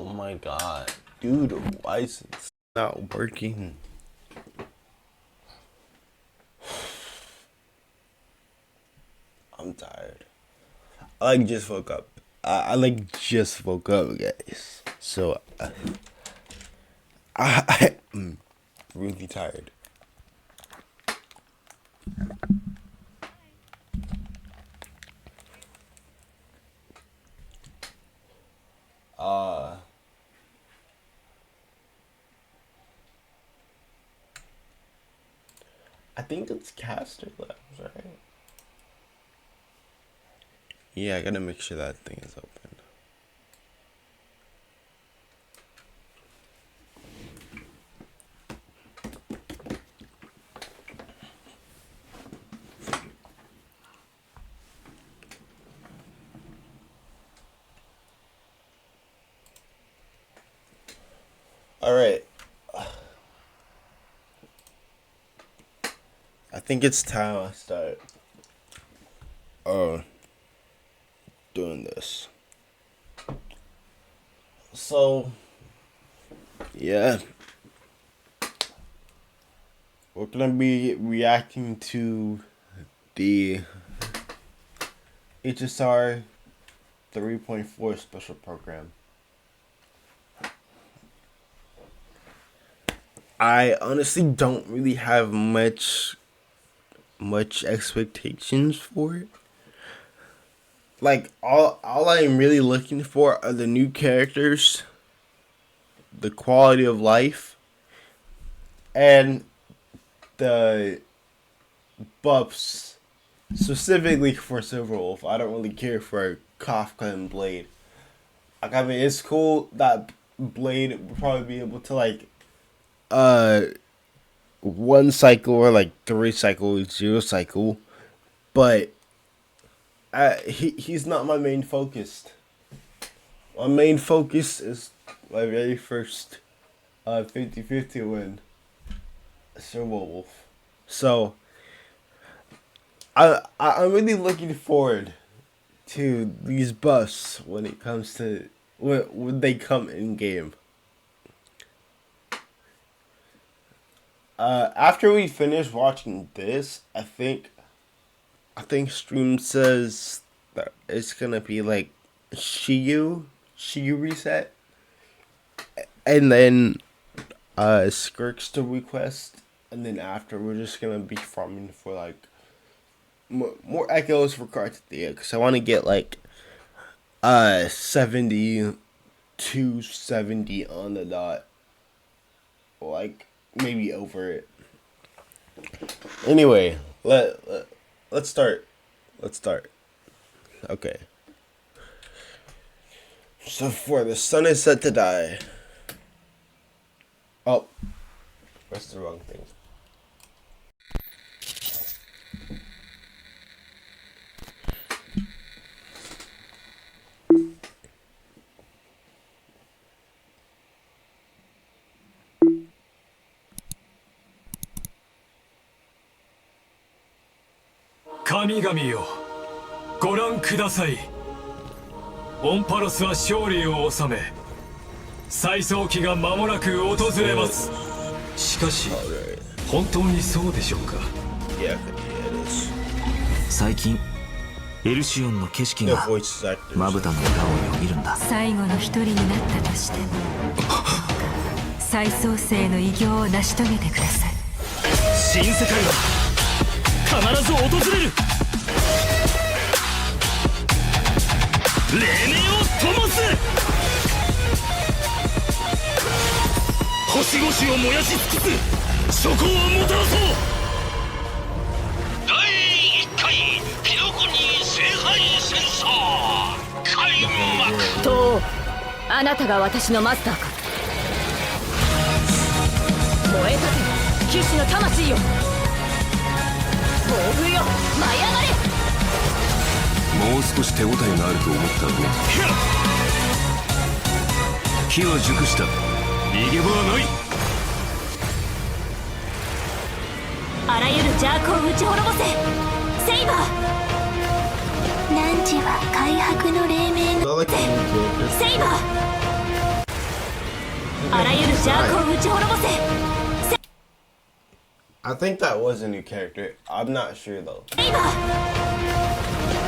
Oh my god. Dude, why is it not working? I'm tired. I just woke up. I just woke up, guys. So I'm really tired. I think it's caster labs, right? Yeah, I gotta make sure that thing is open. All right. I think it's time I start doing this. So yeah, we're gonna be reacting to the HSR 3.4 special program. I honestly don't really have much expectations for it. Like all I'm really looking for are the new characters, the quality of life, and the buffs specifically for Silverwolf. I don't really care for Kafka and Blade. Like, I mean, it's cool that Blade would probably be able to like one cycle or like 3 cycle, 0 cycle, but he's not my main focus. My main focus is my very first 50-50 win, Silverwolf. So I'm really looking forward to these buffs when it comes to when they come in game. After we finish watching this, I think stream says that it's gonna be like Shiyu reset, and then Skirk's to request, and then after we're just gonna be farming for like more echoes for Carthia, because I want to get like 70 to 70 on the dot, like maybe over it. Anyway, let's start. Okay. So for the sun is set to die. Oh, that's the wrong thing. Kami々よ、ご覧ください。オンパロスは勝利を収め、再創期が間もなく訪れます。しかし、本当にそうでしょうか。最近エルシオンの景色がまぶたの裏をよぎるんだ。最後の一人になったとしても再創生の偉業を成し遂げてください。新世界は必ず訪れる。黎明を灯す。星々を燃やし尽くす。諸行をもたらそう。第1回ピノコニー聖杯戦争開幕。とあなたが私のマスターか。燃えたて騎士の魂よ、暴風よ舞い上がれ。もう少し手応えがあると思ったの。火は熟した。逃げ場はない。あらゆる邪悪を打ち滅ぼせ。セイバー。汝は開白の黎明のセイバー。あらゆる邪悪を打ち滅ぼせ。 I think that was a new character. I'm not sure though.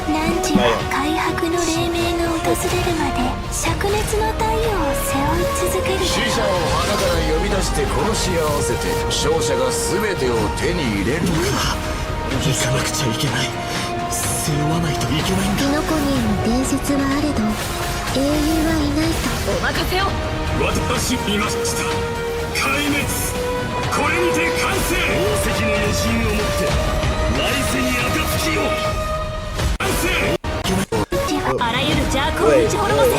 何時は開白の黎明が訪れるまで灼熱の太陽を背負い続ける。死者を花から呼び出して殺し合わせて勝者が全てを手に入れる。行かなくちゃいけない。背負わないといけないんだ。キノコニーの伝説はあれど英雄はいないと。お任せを。私見ました。壊滅。これにて完成。宝石の余震をもって来世に暁を。完成。あらゆる邪悪を打ち滅ぼせ。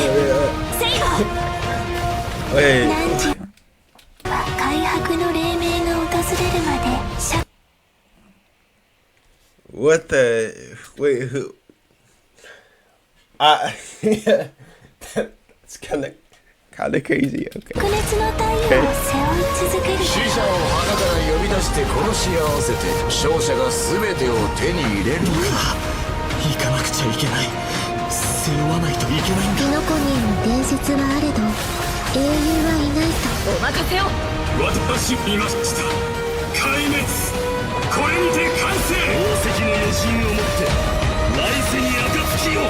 セイバー。何時は開白の黎明が訪れるまで。 What the? Wait, who? That's kind of crazy. Okay. 灼熱の太陽を背負い続ける。死者を花から呼び出して殺し合わせて勝者が全てを手に入れる。行かなくちゃいけない。背負わないといけないんだ。キノコニーの伝説はあれど英雄はいないと。お任せを。私見ました。壊滅。これにて完成。宝石の余震をもって来世に暁を。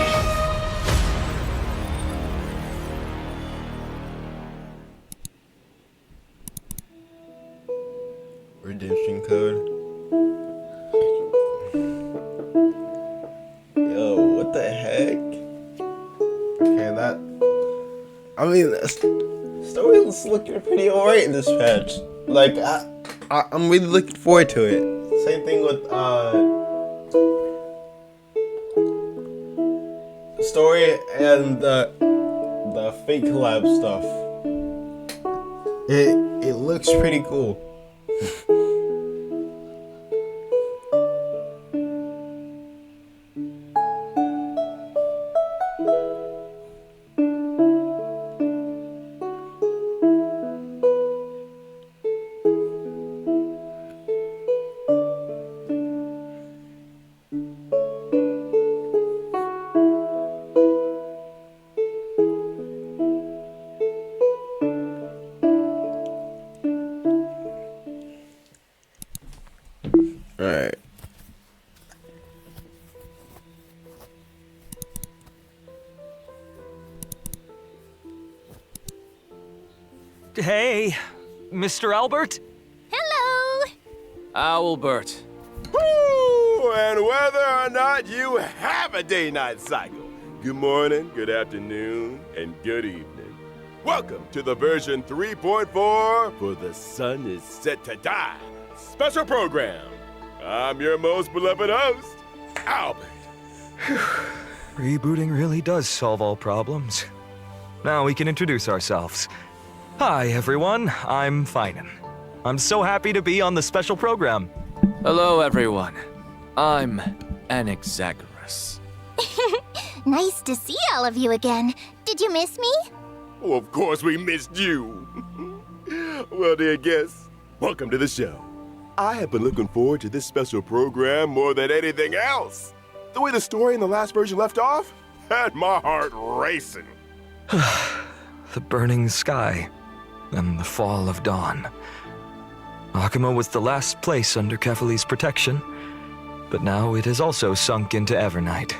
Redemption code. Yo, what the heck? Okay, that. I mean, the story's looking pretty alright in this patch. Like, I'm really looking forward to it. Same thing with the story and the fake collab stuff. It looks pretty cool. Alright. Hey, Mr. Albert? Hello. Owlbert. Woo! And whether or not you have a day-night cycle, good morning, good afternoon, and good evening. Welcome to the version 3.4 for The Sun is Set to Die special program. I'm your most beloved host, Albert. Rebooting really does solve all problems. Now we can introduce ourselves. Hi, everyone. I'm Finan. I'm so happy to be on the special program. Hello, everyone. I'm Anaxagoras. Nice to see all of you again. Did you miss me? Oh, of course we missed you. Well, dear guests, welcome to the show. I have been looking forward to this special program more than anything else. The way the story in the last version left off had my heart racing. The burning sky and the fall of dawn. Akuma was the last place under Kefali's protection, but now it has also sunk into Evernight.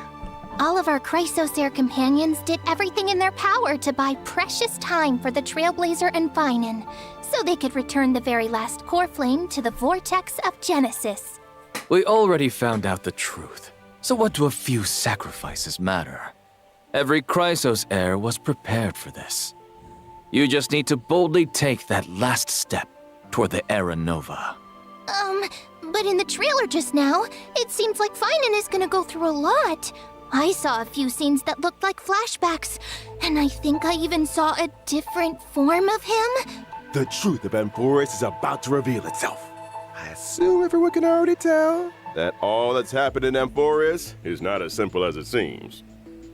All of our Chrysosair companions did everything in their power to buy precious time for the Trailblazer and Finan, so they could return the very last core flame to the vortex of Genesis. We already found out the truth, so what do a few sacrifices matter? Every Chrysos heir was prepared for this. You just need to boldly take that last step toward the Era Nova. But in the trailer just now, it seems like Finan is gonna go through a lot. I saw a few scenes that looked like flashbacks, and I think I even saw a different form of him. The truth of Amphoris is about to reveal itself. I assume everyone can already tell that all that's happened in Amphoris is not as simple as it seems.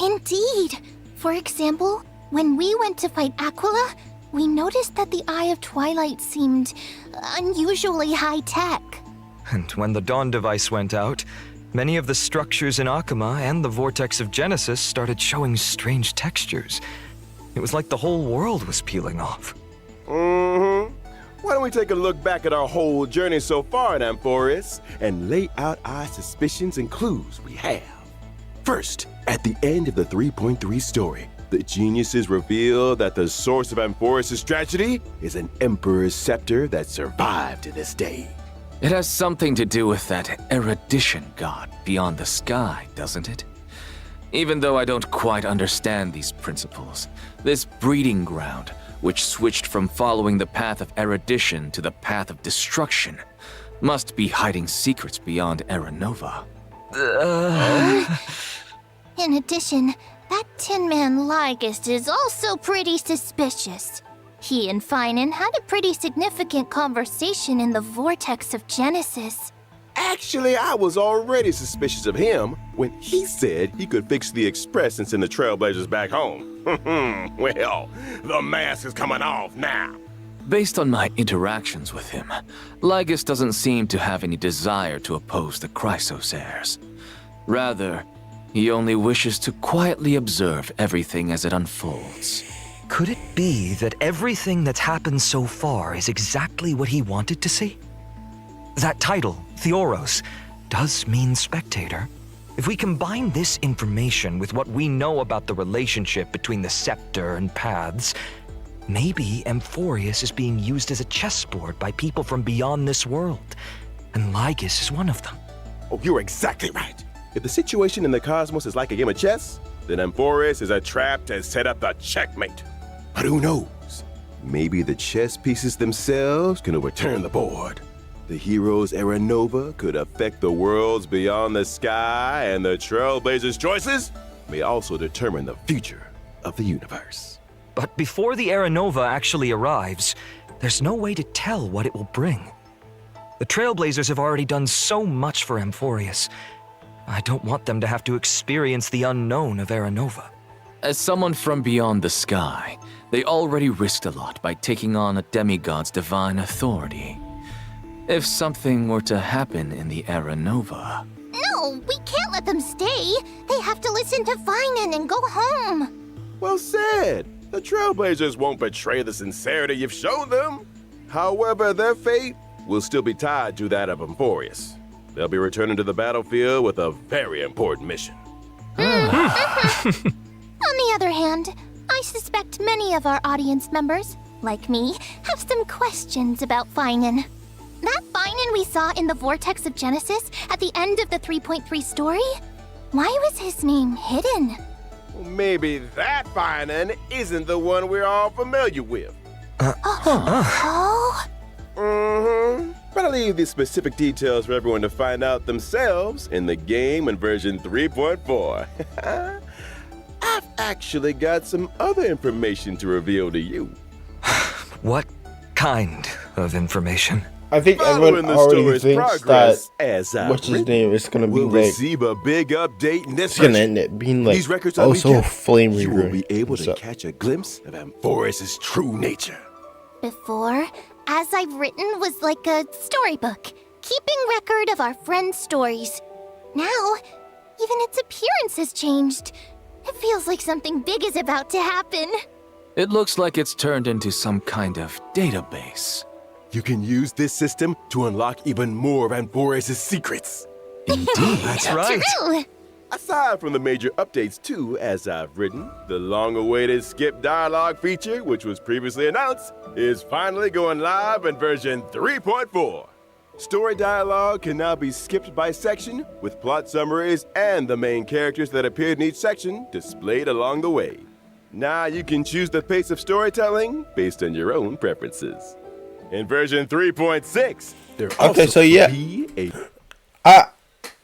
Indeed. For example, when we went to fight Aquila, we noticed that the Eye of Twilight seemed unusually high-tech. And when the Dawn device went out, many of the structures in Akuma and the Vortex of Genesis started showing strange textures. It was like the whole world was peeling off. Mm-hmm. Why don't we take a look back at our whole journey so far in Amphoris and lay out our suspicions and clues we have. First, at the end of the 3.3 story, the geniuses reveal that the source of Amphoris' tragedy is an Emperor's scepter that survived to this day. It has something to do with that erudition god beyond the sky, doesn't it? Even though I don't quite understand these principles, this breeding ground, which switched from following the path of erudition to the path of destruction, must be hiding secrets beyond Aranova. In addition, that Tin Man Lygist is also pretty suspicious. He and Finan had a pretty significant conversation in the Vortex of Genesis. Actually, I was already suspicious of him when he said he could fix the Express and send the Trailblazers back home. Well, the mask is coming off now. Based on my interactions with him, Lygist doesn't seem to have any desire to oppose the Chrysos heirs. Rather, he only wishes to quietly observe everything as it unfolds. Could it be that everything that's happened so far is exactly what he wanted to see? That title, Theoros, does mean spectator. If we combine this information with what we know about the relationship between the scepter and paths, maybe Amphoris is being used as a chessboard by people from beyond this world, and Lygist is one of them. Oh, you're exactly right. If the situation in the cosmos is like a game of chess, then Amphoris is a trap to set up the checkmate. But who knows? Maybe the chess pieces themselves can overturn the board. The hero's Aranova could affect the worlds beyond the sky, and the Trailblazers' choices may also determine the future of the universe. But before the Aranova actually arrives, there's no way to tell what it will bring. The Trailblazers have already done so much for Amphoris. I don't want them to have to experience the unknown of Aranova. As someone from beyond the sky, they already risked a lot by taking on a demigod's divine authority. If something were to happen in the Aranova... No, we can't let them stay. They have to listen to Finan and go home. Well said. The Trailblazers won't betray the sincerity you've shown them. However, their fate will still be tied to that of Amphoris. They'll be returning to the battlefield with a very important mission. On the other hand, I suspect many of our audience members, like me, have some questions about Finan. That Finan we saw in the Vortex of Genesis at the end of the 3.3 story? Why was his name hidden? Well, maybe that Finan isn't the one we're all familiar with. Oh? Mm-hmm. But I'll leave the specific details for everyone to find out themselves in the game in version 3.4. I've actually got some other information to reveal to you. What kind of information? I think everyone already thinks that what's his name is gonna be we'll like. receive a big update in this. It's gonna end up being like these records also a flame you reaver. will be able to catch a glimpse of Amphoris' true nature. Before, As I've Written was like a storybook, keeping record of our friends' stories. Now, even its appearance has changed. It feels like something big is about to happen. It looks like it's turned into some kind of database. You can use this system to unlock even more of Amphoris' secrets. Indeed. That's right. True. Aside from the major updates too, As I've Written, the long-awaited skip dialogue feature, which was previously announced, is finally going live in version 3.4. Story dialogue can now be skipped by section, with plot summaries and the main characters that appeared in each section displayed along the way. Now you can choose the pace of storytelling based on your own preferences. In version 3.6, there also be a... I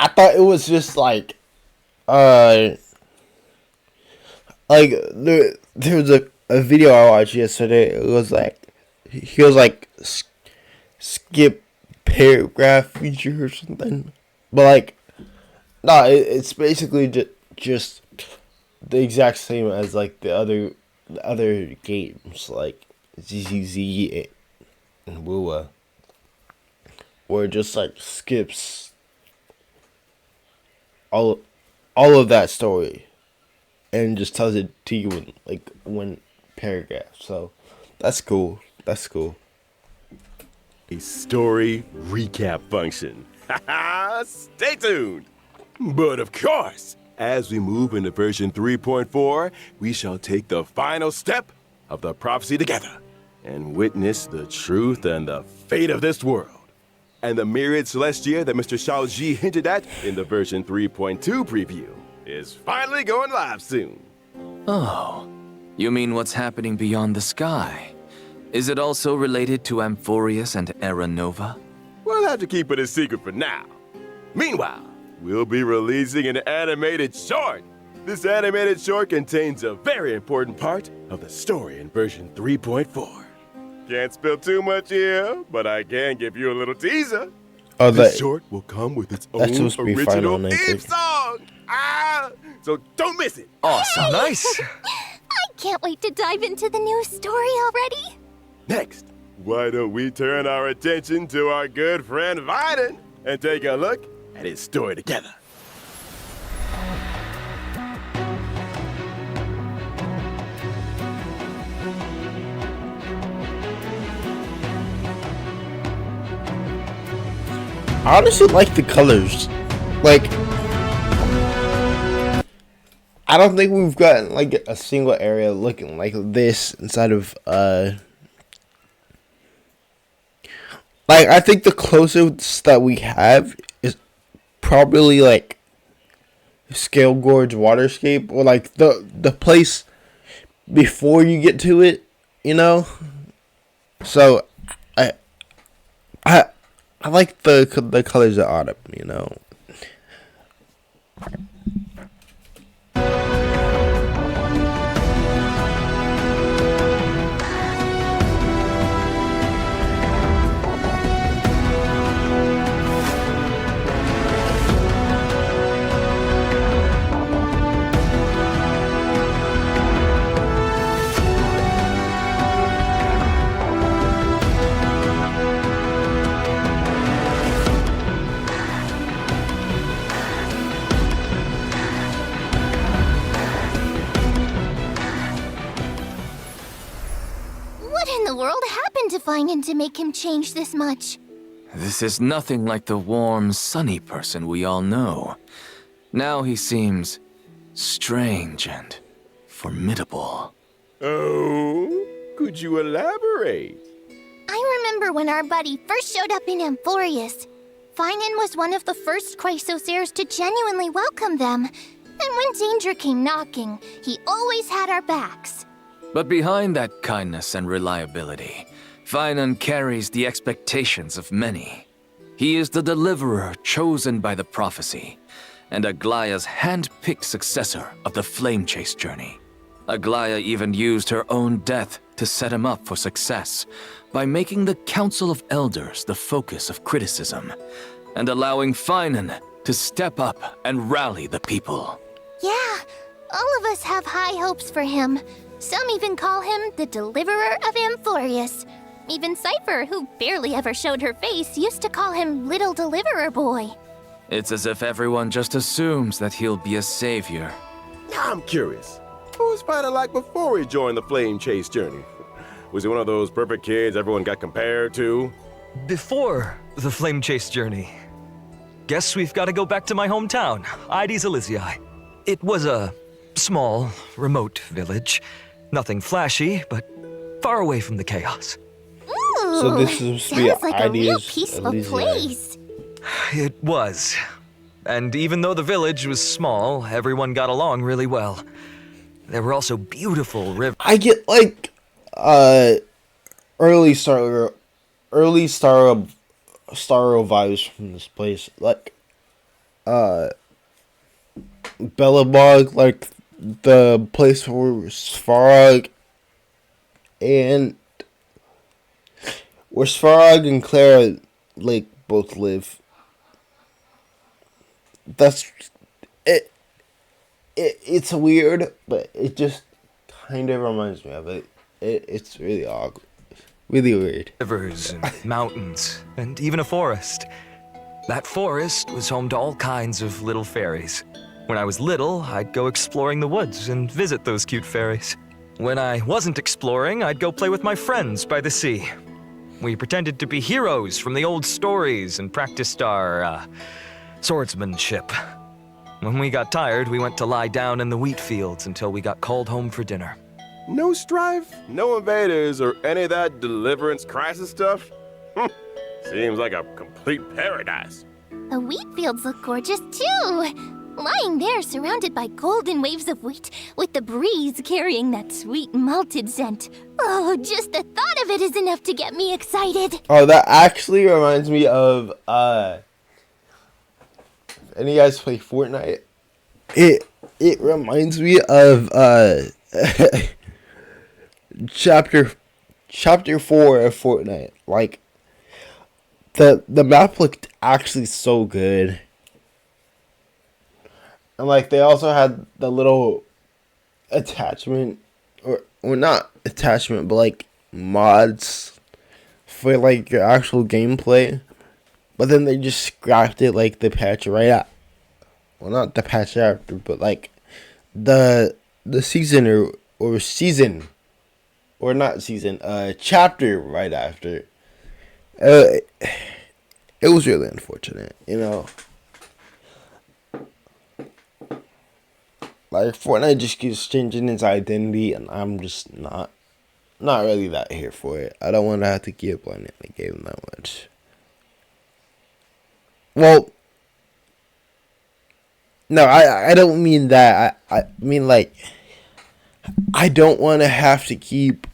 thought it was just like there was a video I watched yesterday. It was like he was like skip paragraph feature or something, but like no, it's basically just the exact same as like the other games like ZZZ and Wua, where it just like skips all of that story and just tells it to you in like one paragraph. So that's cool. That's cool. A story recap function. Stay tuned. But of course, as we move into version 3.4, we shall take the final step of the prophecy together and witness the truth and the fate of this world. And the myriad celestia that Mr. Shaoji hinted at in the version 3.2 preview is finally going live soon. Oh, you mean what's happening beyond the sky? Is it also related to Amphorius and Era Nova? We'll have to keep it a secret for now. Meanwhile, we'll be releasing an animated short. This animated short contains a very important part of the story in version 3.4. Can't spill too much here, but I can give you a little teaser. Oh, this short will come with its own original final, theme song. So don't miss it. Awesome. Nice. I can't wait to dive into the new story already. Next, why don't we turn our attention to our good friend Viden and take a look at his story together. I honestly like the colors. Like, I don't think we've gotten like a single area looking like this inside of like, I think the closest that we have is probably like Scale Gorge Waterscape, or like the place before you get to it, you know. So I like the colors of autumn, you know. Finan to make him change this much? This is nothing like the warm, sunny person we all know. Now he seems strange and formidable. Oh, could you elaborate? I remember when our buddy first showed up in Amphorius. Finan was one of the first Chrysos heirs to genuinely welcome them. And when danger came knocking, he always had our backs. But behind that kindness and reliability, Finan carries the expectations of many. He is the deliverer chosen by the prophecy, and Aglaya's hand-picked successor of the Flame Chase journey. Aglaya even used her own death to set him up for success, by making the Council of Elders the focus of criticism, and allowing Finan to step up and rally the people. Yeah, all of us have high hopes for him. Some even call him the Deliverer of Amphorius. Even Cypher, who barely ever showed her face, used to call him Little Deliverer Boy. It's as if everyone just assumes that he'll be a savior. Now I'm curious. What was Finan like before he joined the Flame Chase journey? Was he one of those perfect kids everyone got compared to? Before the Flame Chase journey, guess we've got to go back to my hometown, Ides Elysiae. It was a small, remote village. Nothing flashy, but far away from the chaos. Ooh, so this is supposed to be sounds like a real Ides peaceful Elysiae. place. It was. And even though the village was small, everyone got along really well. There were also beautiful rivers. I get like early Star Rail vibes from this place. Like Bellabog, like the place where Svarog and Clara Lake both live. That's it. It's weird, but it just kind of reminds me of it. It's really awkward. Really weird. Rivers and mountains, and even a forest. That forest was home to all kinds of little fairies. When I was little, I'd go exploring the woods and visit those cute fairies. When I wasn't exploring, I'd go play with my friends by the sea. We pretended to be heroes from the old stories and practiced our, swordsmanship. When we got tired, we went to lie down in the wheat fields until we got called home for dinner. No strife, no invaders, or any of that deliverance crisis stuff? Seems like a complete paradise. The wheat fields look gorgeous too. Lying there surrounded by golden waves of wheat, with the breeze carrying that sweet malted scent. Oh, just the thought of it is enough to get me excited. Oh, that actually reminds me of, any of you guys play Fortnite? It reminds me of, chapter 4 of Fortnite. Like, the map looked actually so good. And like they also had the little attachment or not attachment, but like mods for like your actual gameplay. But then they just scrapped it like the patch right at, well, not the patch after, but like the season or season or not season, chapter right after. It was really unfortunate, you know. Like, Fortnite just keeps changing its identity, and I'm just not really that here for it. I don't want to have to keep playing the game that much. Well, no, I don't mean that. I mean, like, I don't want to have to keep,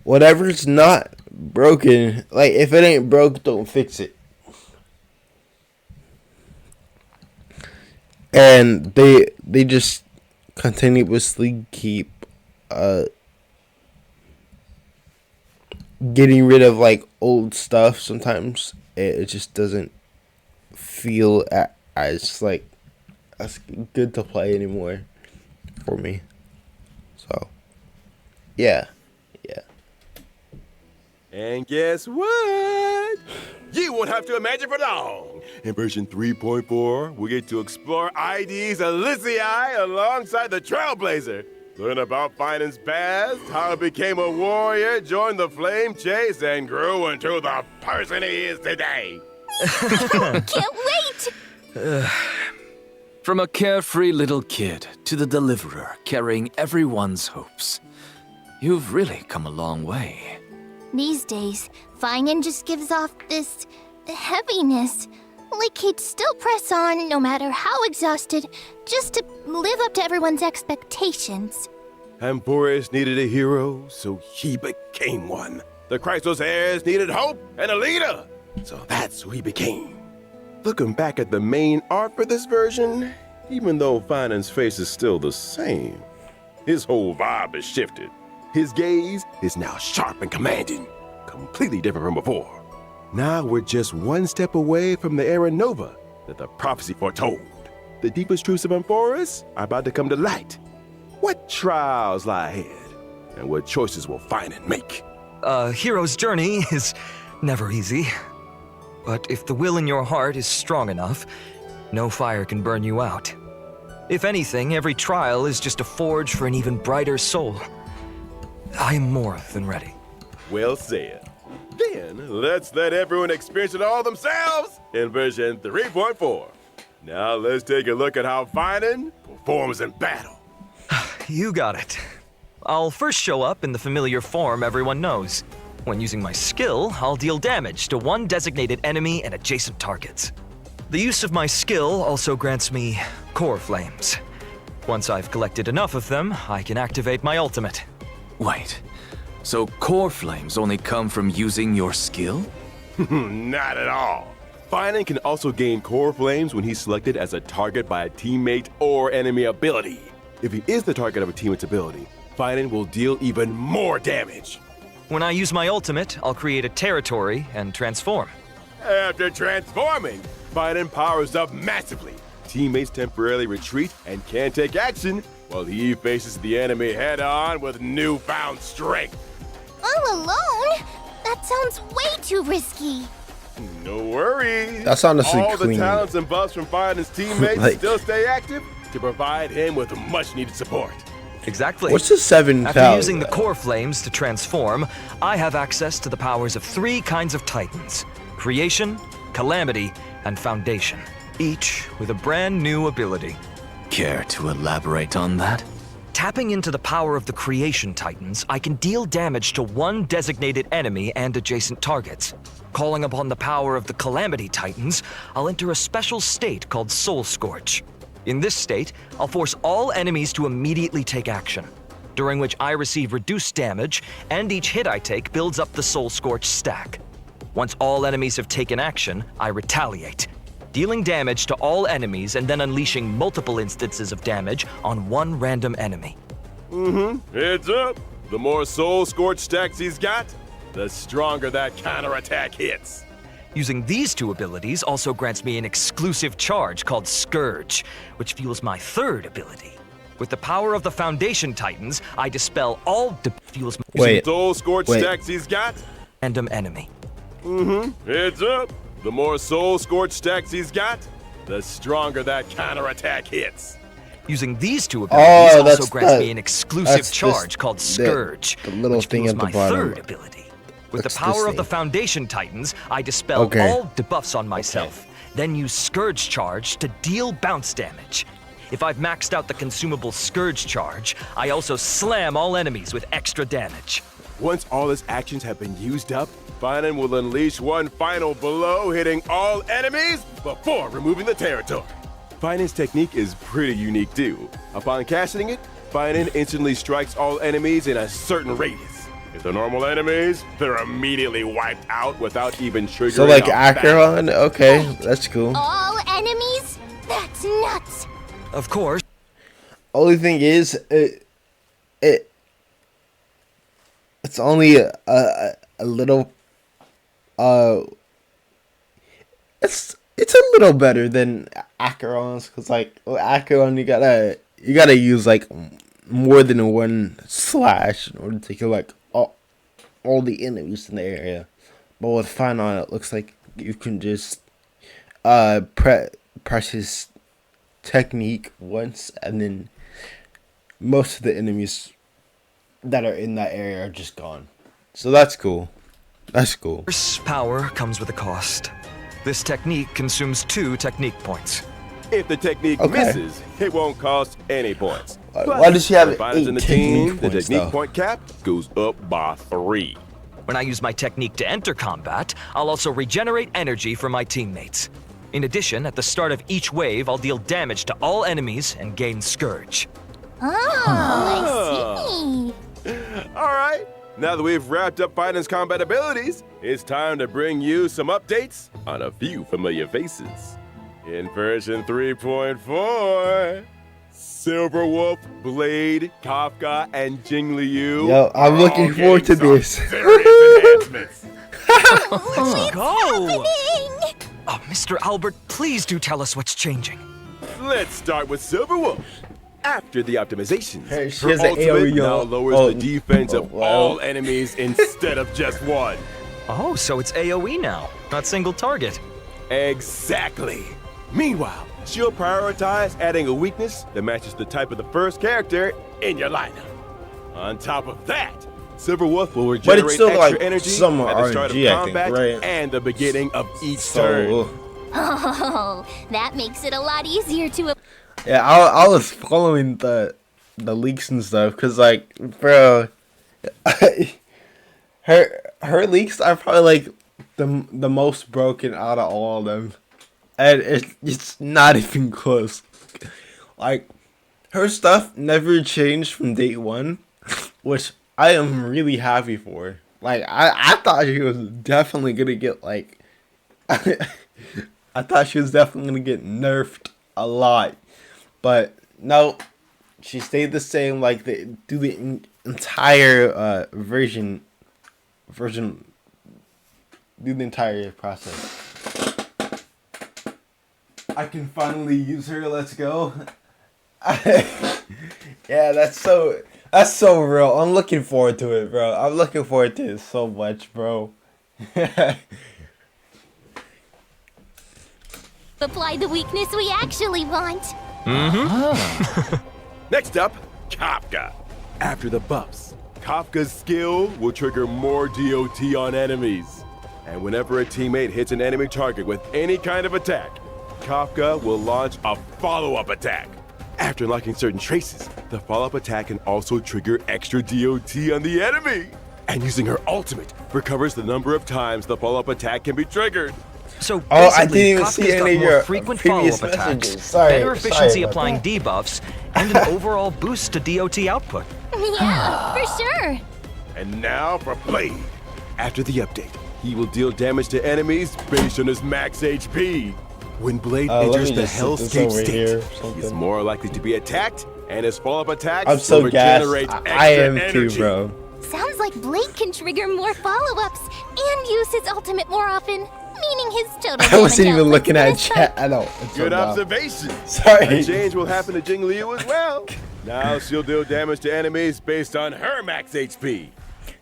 whatever's not broken, like, if it ain't broke, don't fix it. And they just continuously keep getting rid of like old stuff. Sometimes it just doesn't feel as like as good to play anymore for me. So yeah. And guess what? You won't have to imagine for long. In version 3.4, we get to explore ID's Elysiae alongside the Trailblazer. Learn about Finan's past, how he became a warrior, joined the flame chase, and grew into the person he is today. Can't wait! From a carefree little kid to the deliverer carrying everyone's hopes. You've really come a long way. These days, Finan just gives off this heaviness. Like he'd still press on no matter how exhausted, just to live up to everyone's expectations. Amphoris needed a hero, so he became one. The Chrysos heirs needed hope and a leader, so that's who he became. Looking back at the main art for this version, even though Finan's face is still the same, his whole vibe has shifted. His gaze is now sharp and commanding, completely different from before. Now we're just one step away from the era Nova that the prophecy foretold. The deepest truths of Amphoris are about to come to light. What trials lie ahead, and what choices will Finan make? A hero's journey is never easy. But if the will in your heart is strong enough, no fire can burn you out. If anything, every trial is just a forge for an even brighter soul. I am more than ready. Well said. Then, let's let everyone experience it all themselves in version 3.4. Now let's take a look at how Finan performs in battle. You got it. I'll first show up in the familiar form everyone knows. When using my skill, I'll deal damage to one designated enemy and adjacent targets. The use of my skill also grants me core flames. Once I've collected enough of them, I can activate my ultimate. Wait, so core flames only come from using your skill? Not at all. Finan can also gain core flames when he's selected as a target by a teammate or enemy ability. If he is the target of a teammate's ability, Finan will deal even more damage. When I use my ultimate, I'll create a territory and transform. After transforming, Finan powers up massively. Teammates temporarily retreat and can't take action, while he faces the enemy head-on with newfound strength. All alone? That sounds way too risky. No worries. That's honestly all clean. The talents and buffs from Finan's teammates like, still stay active to provide him with much-needed support. Exactly. What's the 7 After using the core flames to transform, I have access to the powers of 3 kinds of titans: Creation, Calamity, and Foundation, each with a brand new ability. Care to elaborate on that? Tapping into the power of the Creation Titans, I can deal damage to one designated enemy and adjacent targets. Calling upon the power of the Calamity Titans, I'll enter a special state called Soul Scorch. In this state, I'll force all enemies to immediately take action, during which I receive reduced damage, and each hit I take builds up the Soul Scorch stack. Once all enemies have taken action, I retaliate, dealing damage to all enemies and then unleashing multiple instances of damage on one random enemy. Heads up! The more Soul Scorch stacks he's got, the stronger that counterattack hits. Using these 2 abilities also grants me an exclusive charge called Scourge, which fuels my 3rd ability. With the power of the Foundation Titans, I dispel all fuels my Soul Scorch stacks he's got? random enemy. Heads up! The more Soul Scorch stacks he's got, the stronger that counterattack hits. Using these 2 abilities also grants me an exclusive that's charge called Scourge, the little which thing fuels at the my bottom. 3rd ability. With What's the power this of the thing? Foundation Titans, I dispel all debuffs on myself, then use Scourge Charge to deal bounce damage. If I've maxed out the consumable Scourge Charge, I also slam all enemies with extra damage. Once all his actions have been used up, Finan will unleash one final blow, hitting all enemies before removing the territory. Finan's technique is pretty unique too. Upon casting it, Finan instantly strikes all enemies in a certain radius. If they're normal enemies, they're immediately wiped out without even triggering. So like Acheron? Okay, that's cool. All enemies? That's nuts. Of course. Only thing is, it's only a little. It's a little better than Acheron's, cause like Acheron you gotta use like more than one slash in order to kill like all the enemies in the area. But with Finan, it looks like you can just press his technique once, and then most of the enemies that are in that area are just gone. So that's cool. That's cool. This power comes with a cost. This technique consumes 2 technique points. If the technique misses, it won't cost any points. Why does she have 8 in the technique team? points, The technique though? point cap goes up by 3. When I use my technique to enter combat, I'll also regenerate energy for my teammates. In addition, at the start of each wave, I'll deal damage to all enemies and gain Scourge. Oh, I see. All right. Now that we've wrapped up Finan's combat abilities, it's time to bring you some updates on a few familiar faces. In version 3.4, Silverwolf, Blade, Kafka, and Jing Liu. Yo, I'm looking forward to this. Serious enhancements. Let's go! Oh, Mr. Albert, please do tell us what's changing. Let's start with Silverwolf. After the optimizations, Hey, she her has an ultimate AoE now on- lowers the defense of wow. all enemies instead of just one. Oh, so it's AoE now, not single target. Exactly. Meanwhile, she'll prioritize adding a weakness that matches the type of the first character in your lineup. On top of that, Silverwolf will regenerate still extra like energy some at the start of RNG, I think, combat right? and the beginning of each turn. So Oh, that makes it a lot easier to. yeah, I was following the leaks and stuff, because like, bro, her leaks are probably like the most broken out of all of them, and it's not even close. Like, her stuff never changed from day one, which I am really happy for. Like, I thought she was definitely gonna get like I thought she was definitely gonna get nerfed a lot, but no, she stayed the same. Like through the entire version, through the entire process. I can finally use her. Let's go. Yeah, that's so real. I'm looking forward to it, bro. I'm looking forward to it so much, bro. Apply the weakness we actually want. Next up, Kafka. After the buffs, Kafka's skill will trigger more DOT on enemies. And whenever a teammate hits an enemy target with any kind of attack, Kafka will launch a follow-up attack. After unlocking certain traces, the follow-up attack can also trigger extra DOT on the enemy. And using her ultimate recovers the number of times the follow-up attack can be triggered. So I didn't even Kafka's see any got of more your frequent previous follow-up attacks, messages. Sorry, better efficiency about applying that. debuffs, and an overall boost to DOT output. Yeah, for sure. And now for Blade. After the update, he will deal damage to enemies based on his max HP. When Blade enters the Hellscape state, he's more likely to be attacked, and his follow-up attacks I'm so will gassed. regenerate extra I am energy. too, bro. Sounds like Blade can trigger more follow-ups and use his ultimate more often, meaning his total I wasn't damage even looking at output's chat. I know. It's Good so loud. observation. Sorry. A change will happen to Jing Liu as well. Now she'll deal damage to enemies based on her max HP.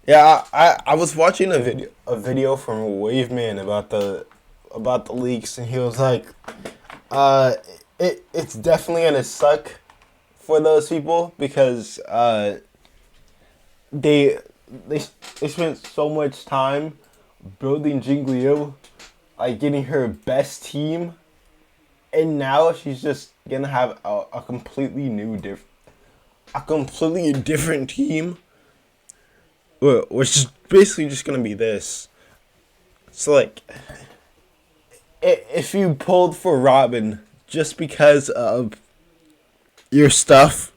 Yeah, I was watching a video from Waveman about the leaks, and he was like, it's definitely gonna suck for those people because they spent so much time building Jing Liu, like getting her best team, and now she's just gonna have a completely different team, which is basically just gonna be this. So like, if you pulled for Robin just because of your stuff,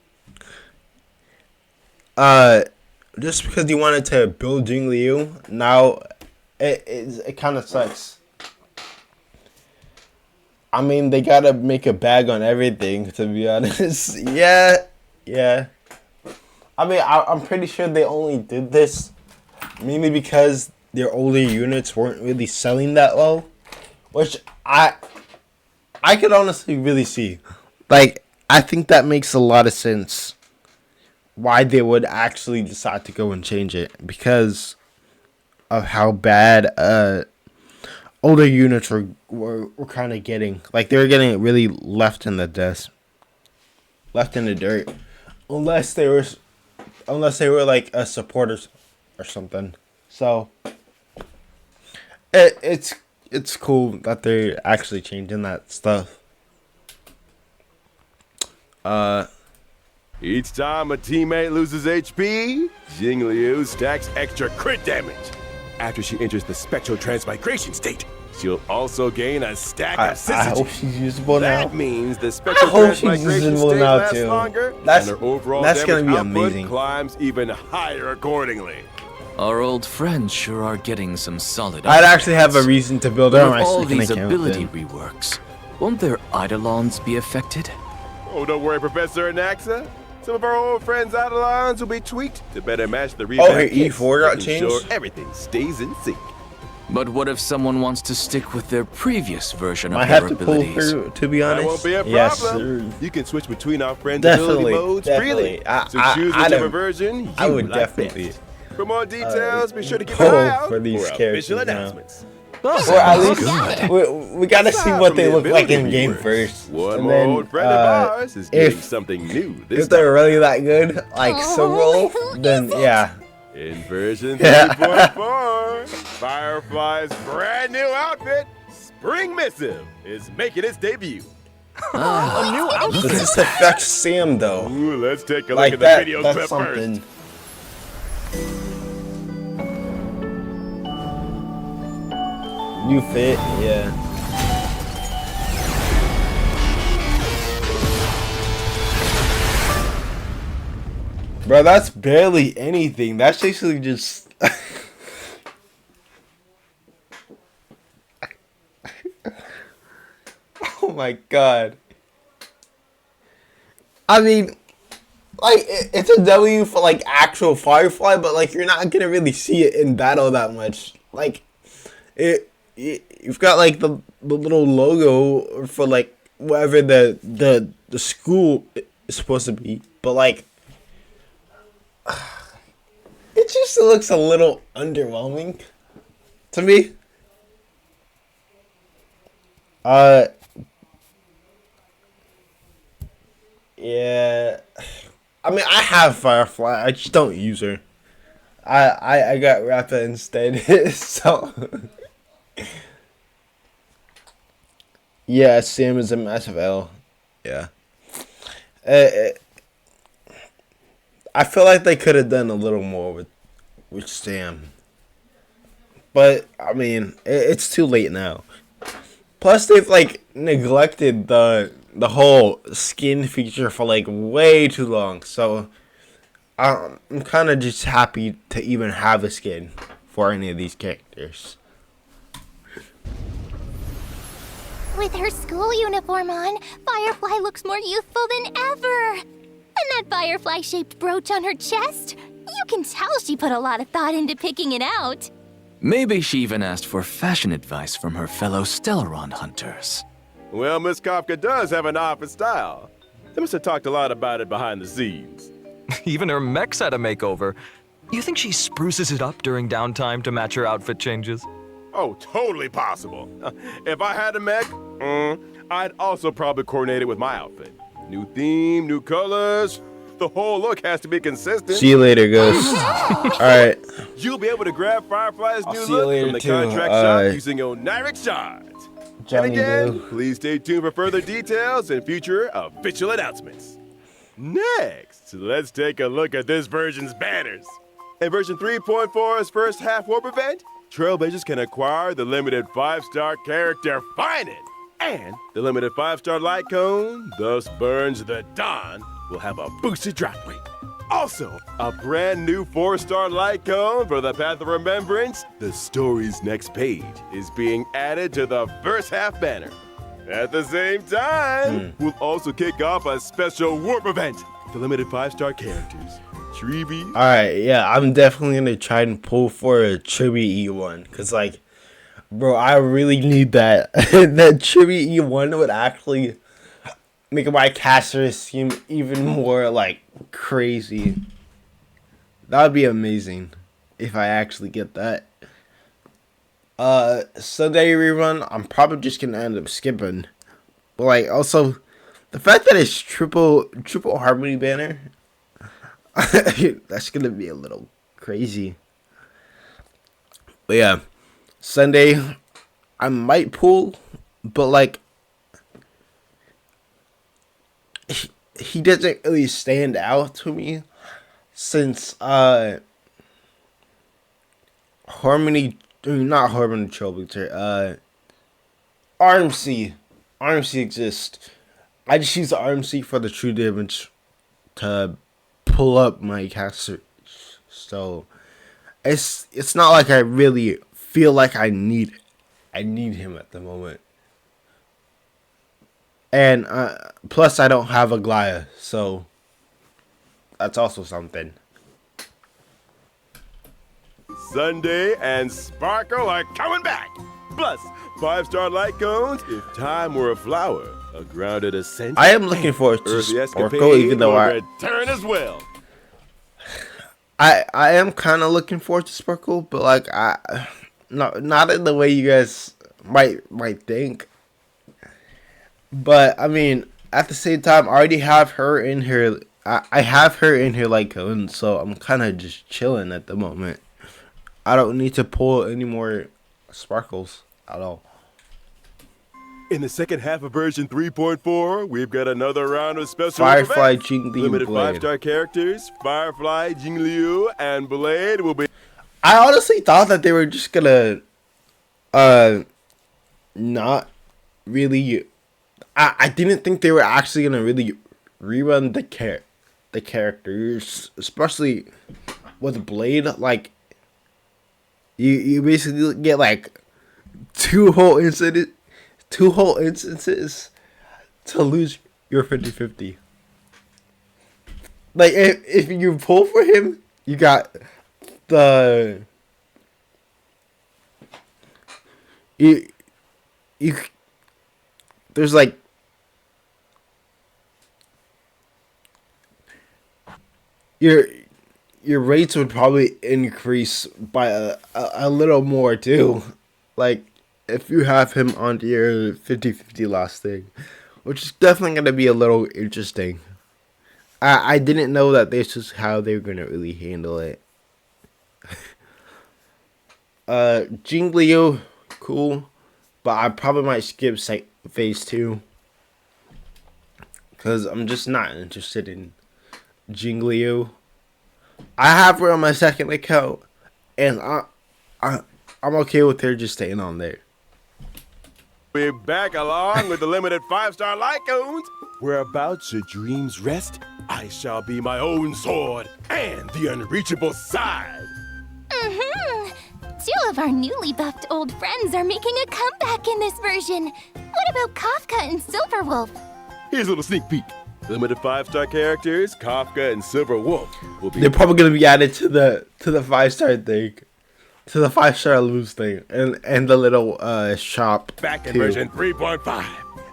just because you wanted to build Jing Liu, now it kind of sucks. I mean, they gotta make a bag on everything, to be honest. Yeah. I mean, I'm pretty sure they only did this mainly because their older units weren't really selling that well, which I could honestly really see. Like, I think that makes a lot of sense why they would actually decide to go and change it, because of how bad older units were kind of getting. Like, they were getting really left in the dirt, unless they were like a supporters or something. So it's cool that they're actually changing that stuff. Each time a teammate loses HP, Jing Liu stacks extra crit damage. After she enters the spectral transmigration state, she'll also gain a stack of syzygy. I hope she's usable now. That means the spectral I hope she's transmigration usable state now lasts too. longer, That's and her overall gonna damage be output amazing. climbs even higher accordingly. Our old friends sure are getting some solid. I'd actually have a reason to build her on my all second these account. ability Then. reworks. Won't their Eidolons be affected? Oh, don't worry, Professor Anaxa. Some of our old friends' Eidolons will be tweaked to better match the revamped her kits, E4 got making sure changed? everything stays in sync. But what if someone wants to stick with their previous version of I their have to pull abilities? her, to be honest. That won't be a problem. Yes, sir. You can switch between our friends' Definitely, ability modes freely. definitely. So choose whichever I'd- version you I would like definitely best. For more details, be sure to keep pull an eye out for these official characters now. announcements. Or at least we gotta see Aside what from they the look like in ability game reworks, first. One And more then, old friend of ours is getting something new this if they're time. really that good, like Cyril, then yeah. In version Yeah. 3.4, Firefly's brand new outfit, Spring Missive, is making its debut. A new outfit. Does this affect Sam though? Ooh, let's take a look Like at the that, video that's clip something. first. New fit, yeah. Bro, that's barely anything. That's basically just. Oh my god. I mean, like, it's a W for, like, actual Firefly, but, like, you're not gonna really see it in battle that much. Like, you've got, like, the little logo for, like, whatever the school is supposed to be, but, like, it just looks a little underwhelming to me. Yeah. I mean, I have Firefly. I just don't use her. I got Rappa instead. So. Yeah, Sam is a massive L. Yeah. I feel like they could have done a little more with Sam. But, I mean, it's too late now. Plus, they've, like, neglected the whole skin feature for, like, way too long. So, I'm kind of just happy to even have a skin for any of these characters. With her school uniform on, Firefly looks more youthful than ever. And that firefly-shaped brooch on her chest, you can tell she put a lot of thought into picking it out. Maybe she even asked for fashion advice from her fellow Stellaron hunters. Well, Miss Kafka does have an eye for style. They must have talked a lot about it behind the scenes. Even her mech's had a makeover. You think she spruces it up during downtime to match her outfit changes? Oh, totally possible. If I had a mech, I'd also probably coordinate it with my outfit. New theme, new colors. The whole look has to be consistent. See you later, Ghost. Alright. You'll be able to grab Firefly's new see you look later from the too. contract shop using Oniric shards. Johnny And again, Boo. please stay tuned for further details and future official announcements. Next, let's take a look at this version's banners. In version 3.4's first half warp event, Trailblazers can acquire the limited 5-star character Finan, and the limited 5-star light cone, thus burns the dawn, will have a boosted drop rate. Also, a brand new 4-star light cone for the Path of Remembrance, the story's next page, is being added to the first half banner. At the same time, we'll also kick off a special warp event, the limited 5-star characters. Treeby. Alright, yeah, I'm definitely gonna try and pull for a Chibi E1. Because, like, bro, I really need that. That Chibi E1 would actually make my caster seem even more, like, crazy. That would be amazing if I actually get that. Sunday rerun, I'm probably just gonna end up skipping. But, like, also, the fact that it's triple harmony banner, that's gonna be a little crazy. But yeah, Sunday I might pull, but like he doesn't really stand out to me since not Harmony Trailblazer, RMC exists. I just use the RMC for the true damage to pull up my caster, so it's not like I really feel like I need him at the moment. And plus I don't have a Glaya, so that's also something. Sunday and Sparkle are coming back. Plus, 5-star light cones. If time were a flower, a grounded ascent. I am looking forward to Sparkle, even though I return as well. I am kind of looking forward to Sparkle, but like not in the way you guys might think. But I mean, at the same time, I already have her in here. I have her in here like cone, so I'm kind of just chilling at the moment. I don't need to pull any more Sparkles at all. In the second half of version 3.4, we've got another round of special Firefly, events. Jingliu, Limited Blade. 5-star characters, Firefly, Jingliu, and Blade will be... I honestly thought that they were just gonna not really... I didn't think they were actually gonna really rerun the characters, especially with Blade. Like, you basically get like two whole instances to lose your 50-50. Like, if you pull for him, you got the you there's like your rates would probably increase by a little more too. Like, if you have him onto your 50-50 last thing, which is definitely going to be a little interesting. I didn't know that this was how they were gonna really handle it. Jingliu, cool, but I probably might skip phase 2 because I'm just not interested in Jingliu. I have her on my second account, and I'm okay with her just staying on there. We're back along with the limited 5-star Lycoons. Whereabouts your dreams rest, I shall be my own sword and the unreachable side. Mm-hmm. 2 of our newly buffed old friends are making a comeback in this version. What about Kafka and Silverwolf? Here's a little sneak peek. Limited 5-star characters, Kafka and Silverwolf will be. They're probably gonna be added to the 5-star thing, to the 5-star lose thing, and the little shop back in too. version 3.5.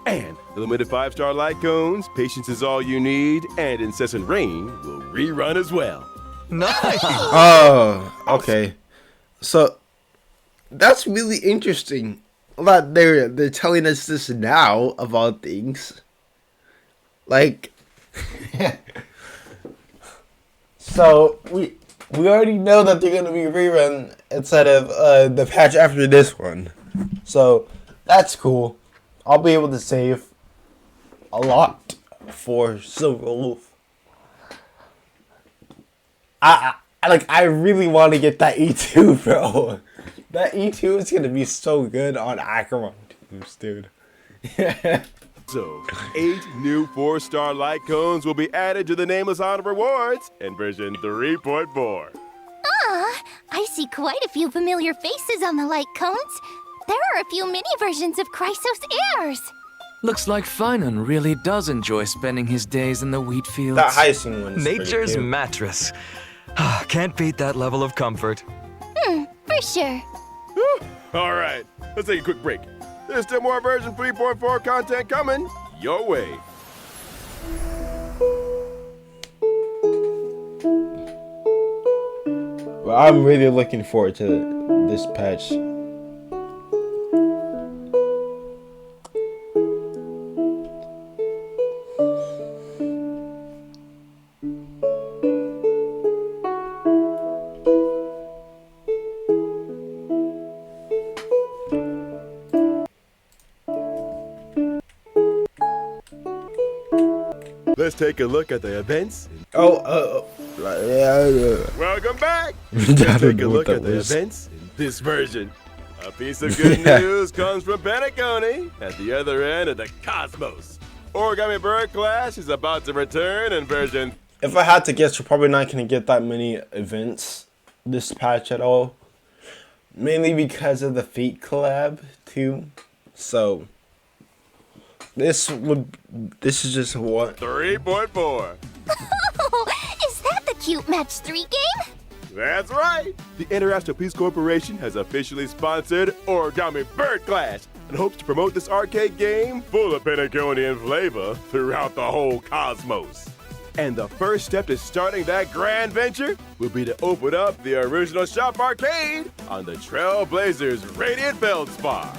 And the limited 5-star Lycoons, Patience is All You Need, and Incessant Rain will rerun as well. Nice. Oh, okay. So that's really interesting that they're telling us this now of all things. Like, so we already know that they're gonna be rerun instead of the patch after this one. So that's cool. I'll be able to save a lot for Silverwolf. I really want to get that E2, bro. That E2 is gonna be so good on Acheron tubes, dude. So, 8 new 4-star Lycoons will be added to the Nameless Honor Rewards in version 3.4. I see quite a few familiar faces on the light cones. There are a few mini versions of Chrysos heirs. Looks like Finan really does enjoy spending his days in the wheat fields. That Hyacinth one is Nature's mattress. Can't beat that level of comfort. For sure. All right, let's take a quick break. There's still more version 3.4 content coming your way. Well, I'm really looking forward to this patch. Let's take a look at the events. Yeah. Welcome back. Let's take a look at the events in this version. A piece of good news comes from Penacony at the other end of the cosmos. Origami Bird Clash is about to return in version. If I had to guess, we're probably not going to get that many events this patch at all. Mainly because of the Fate collab too. So this is just one 3.4. Is that the cute match 3 game? That's right. The International Peace Corporation has officially sponsored Origami Bird Clash and hopes to promote this arcade game full of Pentaconian flavor throughout the whole cosmos. And the first step to starting that grand venture will be to open up the original shop arcade on the Trailblazers Radiant Feldspar.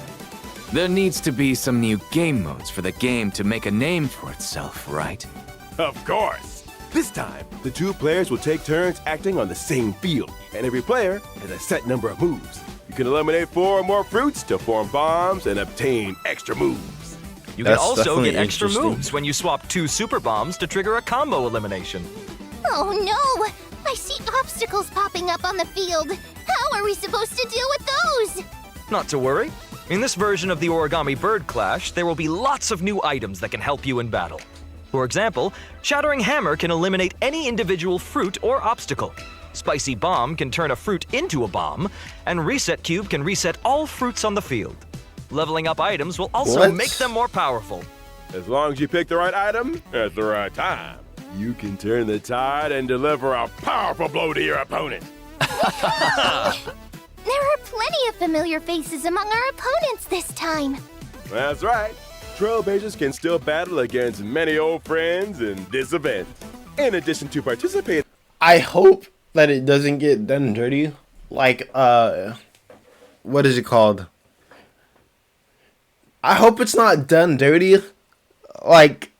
There needs to be some new game modes for the game to make a name for itself, right? Of course. This time, the 2 players will take turns acting on the same field, and every player has a set number of moves. You can eliminate 4 or more fruits to form bombs and obtain extra moves. You can also get extra moves when you swap 2 super bombs to trigger a combo elimination. Oh no! I see obstacles popping up on the field. How are we supposed to deal with those? Not to worry. In this version of the Origami Bird Clash, there will be lots of new items that can help you in battle. For example, Shattering Hammer can eliminate any individual fruit or obstacle. Spicy Bomb can turn a fruit into a bomb, and Reset Cube can reset all fruits on the field. Leveling up items will also make them more powerful. As long as you pick the right item at the right time, you can turn the tide and deliver a powerful blow to your opponent. There are plenty of familiar faces among our opponents this time. That's right. Trailblazers can still battle against many old friends in this event. In addition to participating, I hope that it doesn't get done dirty. Like, what is it called? I hope it's not done dirty. Like,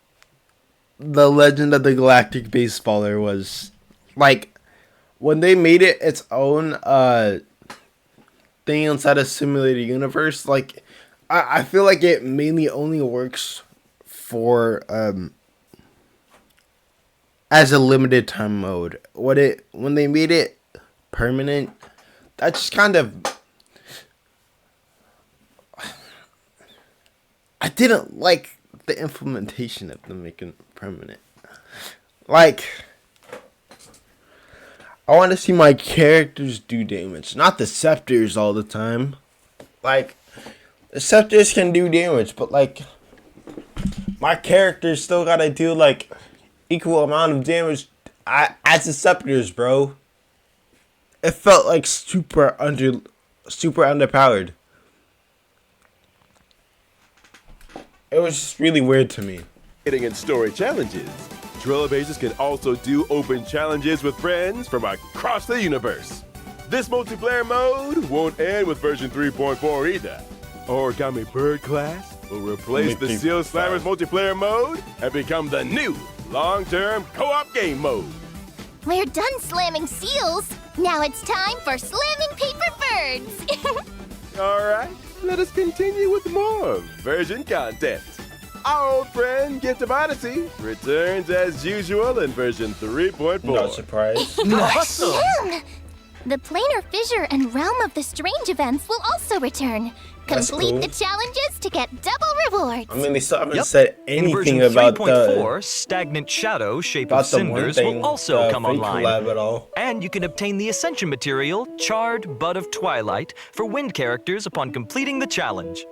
the Legend of the Galactic Baseballer was. Like, when they made it its own thing inside a simulated universe, like, I feel like it mainly only works for as a limited time mode. When they made it permanent, that just kind of, I didn't like the implementation of them making it permanent. Like, I want to see my characters do damage, not the scepters all the time. Like, the scepters can do damage, but like, my characters still gotta do like equal amount of damage as the scepters, bro. It felt like super underpowered. It was just really weird to me. Hitting and story challenges. Trailblazers can also do open challenges with friends from across the universe. This multiplayer mode won't end with version 3.4 either. Origami Bird class will replace the Seal Slammers multiplayer mode and become the new long-term co-op game mode. We're done slamming seals. Now it's time for slamming paper birds. All right, let us continue with more version content. Our old friend Gift of Odyssey returns as usual in version 3.4. Not surprised. Nice. The Planar Fissure and Realm of the Strange events will also return. That's Complete cool. the challenges to get double rewards. I mean, they still haven't said In version anything about 3.4, the Stagnant Shadow, Shape about of the one Cinders thing. will also come Fate online. collab at all. And you can obtain the Ascension material, Charred Bud of Twilight, for wind characters upon completing the challenge.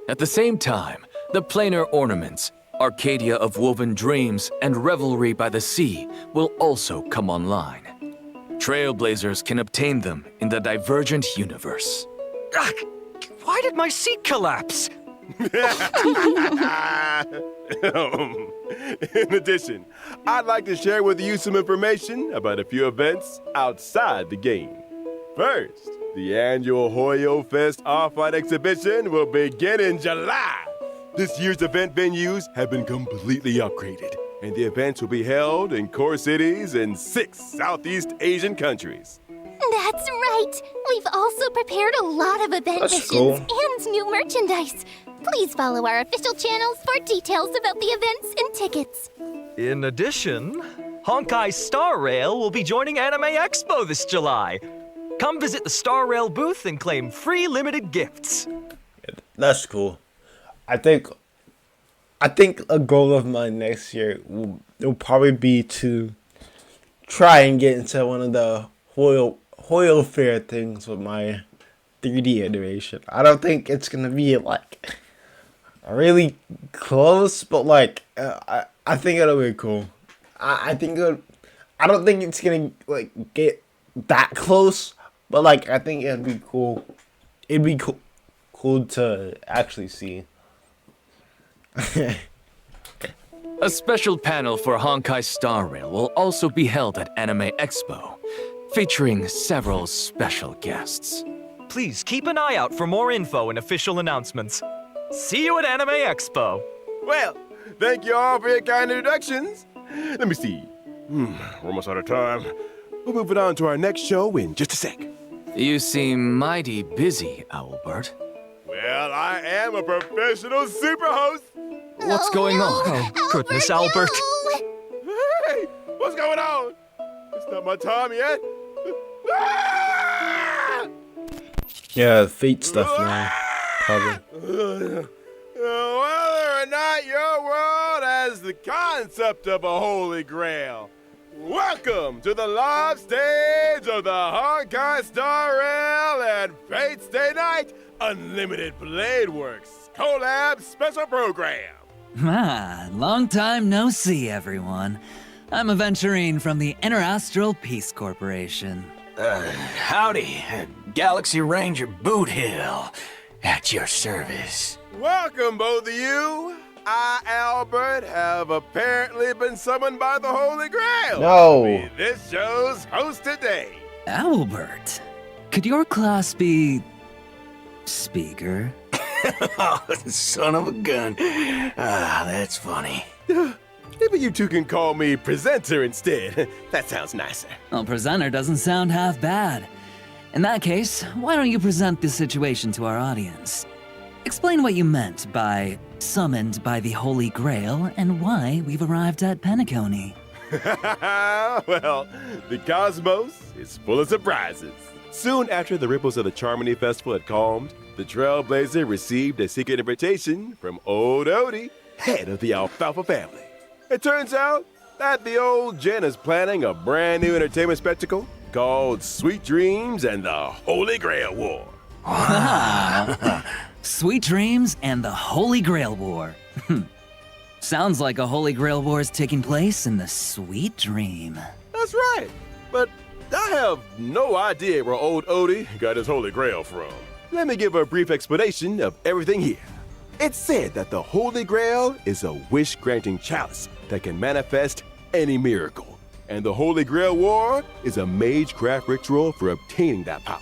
At the same time, the planar ornaments, Arcadia of Woven Dreams, and Revelry by the Sea will also come online. Trailblazers can obtain them in the Divergent universe. Ah, why did my seat collapse? In addition, I'd like to share with you some information about a few events outside the game. First, the annual Hoyo Fest Off-White exhibition will begin in July. This year's event venues have been completely upgraded, and the events will be held in core cities in 6 Southeast Asian countries. That's right. We've also prepared a lot of event missions cool. and new merchandise. Please follow our official channels for details about the events and tickets. In addition, Honkai Star Rail will be joining Anime Expo this July. Come visit the Star Rail booth and claim free limited gifts. That's cool. I think a goal of mine next year will probably be to try and get into one of the Hoyo Fair things with my 3D iteration. I don't think it's gonna be like really close, but like I think it'll be cool. I don't think it's gonna like get that close, but like I think it'd be cool. It'd be cool to actually see. A special panel for Honkai Star Rail will also be held at Anime Expo, featuring several special guests. Please keep an eye out for more info and official announcements. See you at Anime Expo. Well, thank you all for your kind introductions. Let me see. We're almost out of time. We'll move it on to our next show in just a sec. You seem mighty busy, Owlbert. Well, I am a professional superhost. What's going on? Oh, goodness, Albert. Hey, what's going on? It's not my time yet. Ah! Yeah, Fate stuff now, probably. Whether or not your world has the concept of a holy grail, welcome to the live stage of the Honkai Star Rail and Fate Stay Night Unlimited Blade Works collab special program. Ah, long time no see, everyone. I'm Aventurine from the Interastral Peace Corporation. Howdy, Galaxy Ranger Boot Hill, at your service. Welcome, both of you. I, Albert, have apparently been summoned by the Holy Grail. No. To be this show's host today. Albert, could your class be... speaker? Oh, son of a gun. Ah, that's funny. Maybe you two can call me presenter instead. That sounds nicer. Well, presenter doesn't sound half bad. In that case, why don't you present the situation to our audience? Explain what you meant by summoned by the Holy Grail and why we've arrived at Penacony. Well, the cosmos is full of surprises. Soon after the ripples of the Charmony Festival had calmed, the Trailblazer received a secret invitation from old Odie, head of the Alfalfa family. It turns out that the old Jen is planning a brand new entertainment spectacle called Sweet Dreams and the Holy Grail War. Sweet Dreams and the Holy Grail War. Sounds like a Holy Grail War is taking place in the Sweet Dream. That's right, but I have no idea where old Odie got his Holy Grail from. Let me give a brief explanation of everything here. It's said that the Holy Grail is a wish-granting chalice that can manifest any miracle. And the Holy Grail War is a magecraft ritual for obtaining that power.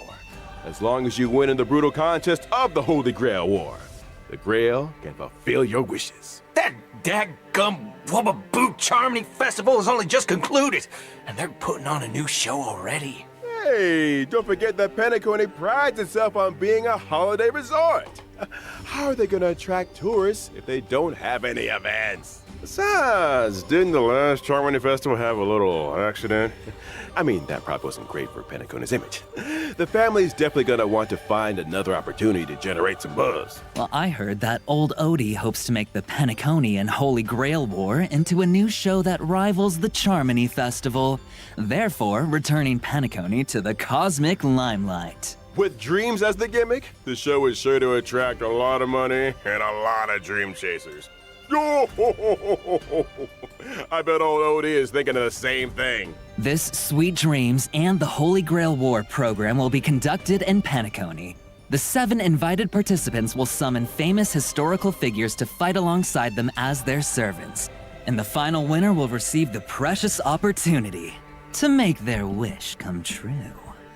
As long as you win in the brutal contest of the Holy Grail War, the Grail can fulfill your wishes. That daggum Wubba-Boo Charmony Festival has only just concluded, and they're putting on a new show already. Hey, don't forget that Penacony prides itself on being a holiday resort. How are they going to attract tourists if they don't have any events? Besides, didn't the last Charmony Festival have a little accident? I mean, that probably wasn't great for Penacony's image. The family's definitely going to want to find another opportunity to generate some buzz. Well, I heard that old Odie hopes to make the Penacony and Holy Grail War into a new show that rivals the Charmony Festival, therefore returning Penacony to the cosmic limelight. With dreams as the gimmick, the show is sure to attract a lot of money and a lot of dream chasers. I bet old Odie is thinking of the same thing. This Sweet Dreams and the Holy Grail War program will be conducted in Penacony. The 7 invited participants will summon famous historical figures to fight alongside them as their servants. And the final winner will receive the precious opportunity to make their wish come true.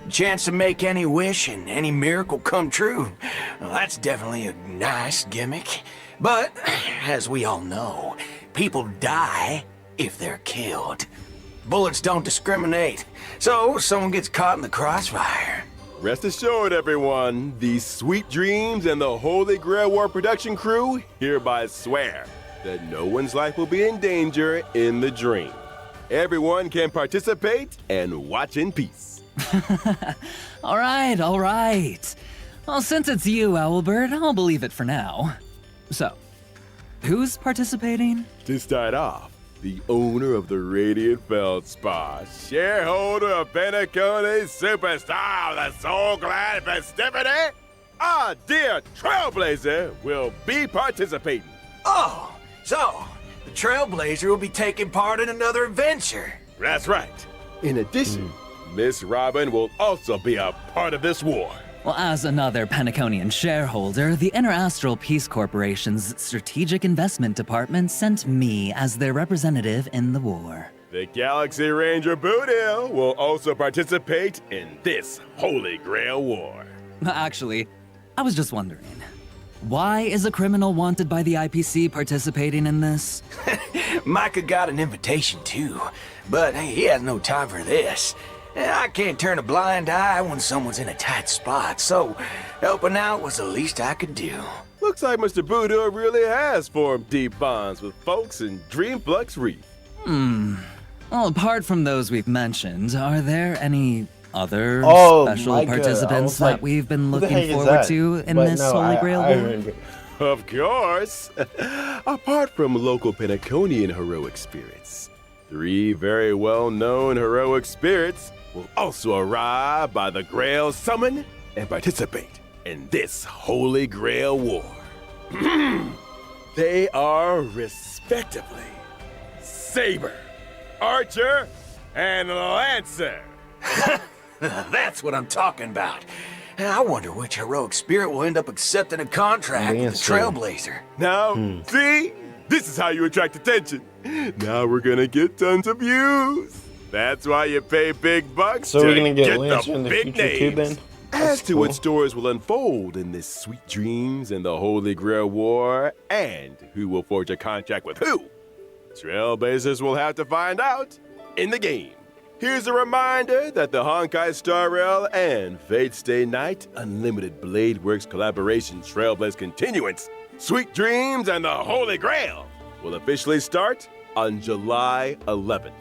Chance to make any wish and any miracle come true. Well, that's definitely a nice gimmick. But, as we all know, people die if they're killed. Bullets don't discriminate, so someone gets caught in the crossfire. Rest assured, everyone, the Sweet Dreams and the Holy Grail War production crew hereby swear that no one's life will be in danger in the dream. Everyone can participate and watch in peace. All right. Well, since it's you, Owlbird, I'll believe it for now. So, who's participating? To start off, the owner of the Radiant Feldspar, shareholder of Penacony's superstar of the Soul Glad festivity, our dear Trailblazer will be participating. Oh, so the Trailblazer will be taking part in another adventure. That's right. In addition, Miss Robin will also be a part of this war. Well, as another Penaconian shareholder, the Interastral Peace Corporation's Strategic Investment Department sent me as their representative in the war. The Galaxy Ranger Boodle will also participate in this Holy Grail War. Actually, I was just wondering, why is a criminal wanted by the IPC participating in this? Micah got an invitation too, but he has no time for this. I can't turn a blind eye when someone's in a tight spot, so helping out was the least I could do. Looks like Mr. Boodle really has formed deep bonds with folks in Dreamflux Reef. Well, apart from those we've mentioned, are there any other special participants that we've been looking forward to in this Holy Grail War? Of course! Apart from local Penaconian heroic spirits, 3 very well-known heroic spirits will also arrive by the Grail Summon and participate in this Holy Grail War. They are respectively Saber, Archer, and Lancer. That's what I'm talking about. I wonder which heroic spirit will end up accepting a contract with the Trailblazer. Now, see? This is how you attract attention. Now we're gonna get tons of views. That's why you pay big bucks so to we're gonna get the in the big future names. too, then? As to what stories will unfold in this Sweet Dreams and the Holy Grail War, and who will forge a contract with who, Trailblazers will have to find out in the game. Here's a reminder that the Honkai Star Rail and Fate Stay Night Unlimited Blade Works collaboration Trailblaze Continuance, Sweet Dreams, and the Holy Grail will officially start on July 11th.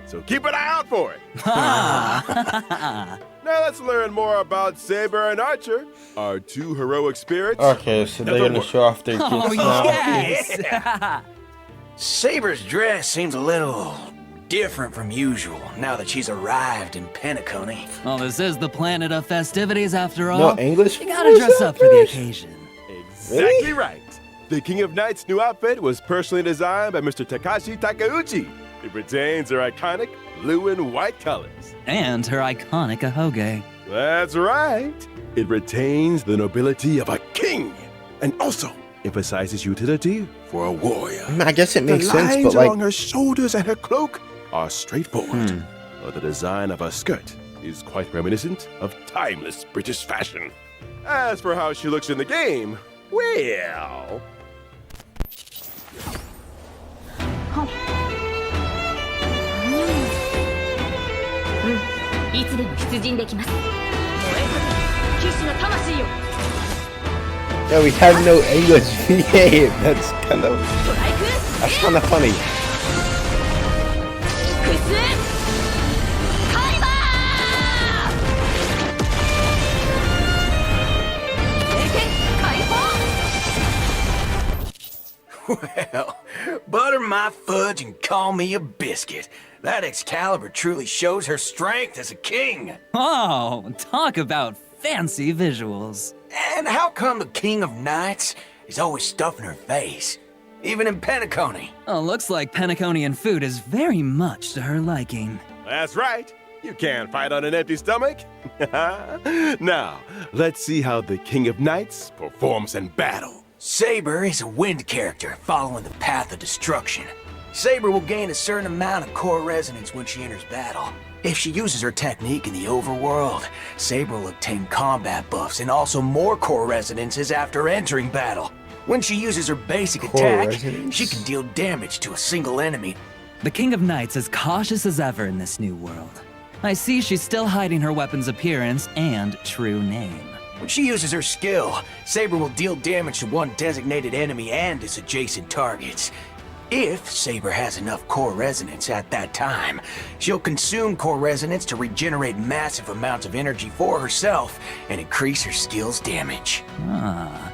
So keep an eye out for it. Now let's learn more about Saber and Archer, our two heroic spirits. Okay, so they're gonna show off their gifts now. Yes. Saber's dress seems a little different from usual now that she's arrived in Penacony. Well, this is the planet of festivities after all. No English? You gotta dress up for the occasion. Exactly right. The King of Knight's new outfit was personally designed by Mr. Takashi Takeuchi. It retains her iconic blue and white colors. And her iconic ahoge. That's right. It retains the nobility of a king and also emphasizes utility for a warrior. I mean, I guess it makes the sense, lines but like along her shoulders and her cloak are straightforward. But the design of her skirt is quite reminiscent of timeless British fashion. As for how she looks in the game, well... いつでも出陣できます。燃えかける騎士の魂よ。 yeah, we have no English VA. That's kind of funny. カイバー！ Well, butter my fudge and call me a biscuit. That Excalibur truly shows her strength as a king. Oh, talk about fancy visuals. And how come the King of Knights is always stuffing her face? Even in Penacony. Oh, looks like Penaconian food is very much to her liking. That's right. You can't fight on an empty stomach. Now, let's see how the King of Knights performs in battle. Saber is a wind character following the path of destruction. Saber will gain a certain amount of core resonance when she enters battle. If she uses her technique in the overworld, Saber will obtain combat buffs and also more core resonances after entering battle. When she uses her basic attack, she can deal damage to a single enemy. The King of Knights is cautious as ever in this new world. I see she's still hiding her weapon's appearance and true name. When she uses her skill, Saber will deal damage to one designated enemy and its adjacent targets. If Saber has enough core resonance at that time, she'll consume core resonance to regenerate massive amounts of energy for herself and increase her skill's damage. Ah.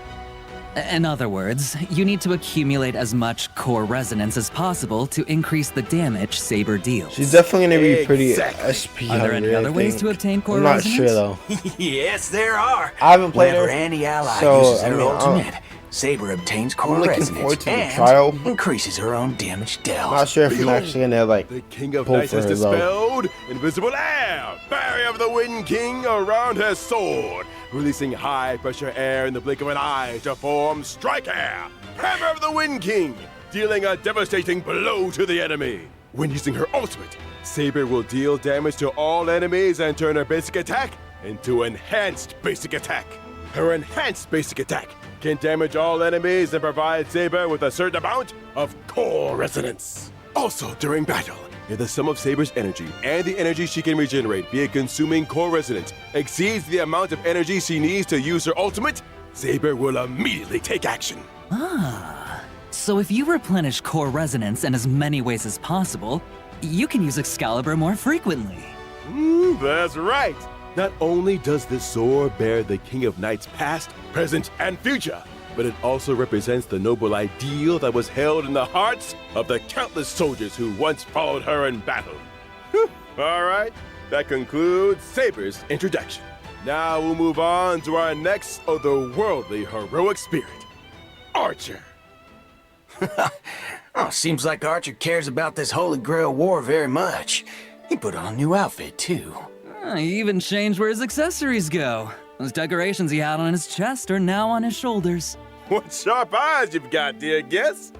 In other words, you need to accumulate as much core resonance as possible to increase the damage Saber deals. She's definitely gonna be pretty SP. Are there any other ways to obtain core I'm not resonance? sure though. Yes, there are. I haven't played Whenever her, any ally so uses I her mean, ultimate, Saber obtains core resonance and increases her own damage dealt. I'm not sure if I'm actually gonna like the King of pull Knights for has her though. dispelled invisible air, barrier of the Wind King around her sword, releasing high-pressure air in the blink of an eye to form Strike Air, Hammer of the Wind King, dealing a devastating blow to the enemy. When using her ultimate, Saber will deal damage to all enemies and turn her basic attack into Enhanced Basic Attack. Her Enhanced Basic Attack can damage all enemies and provide Saber with a certain amount of core resonance. Also, during battle, if the sum of Saber's energy and the energy she can regenerate via consuming core resonance exceeds the amount of energy she needs to use her ultimate, Saber will immediately take action. Ah. So if you replenish core resonance in as many ways as possible, you can use Excalibur more frequently. That's right. Not only does this sword bear the King of Knights past, present, and future, but it also represents the noble ideal that was held in the hearts of the countless soldiers who once followed her in battle. All right, that concludes Saber's introduction. Now we'll move on to our next otherworldly heroic spirit, Archer. Oh, seems like Archer cares about this Holy Grail War very much. He put on a new outfit, too. He even changed where his accessories go. Those decorations he had on his chest are now on his shoulders. What sharp eyes you've got, dear guest.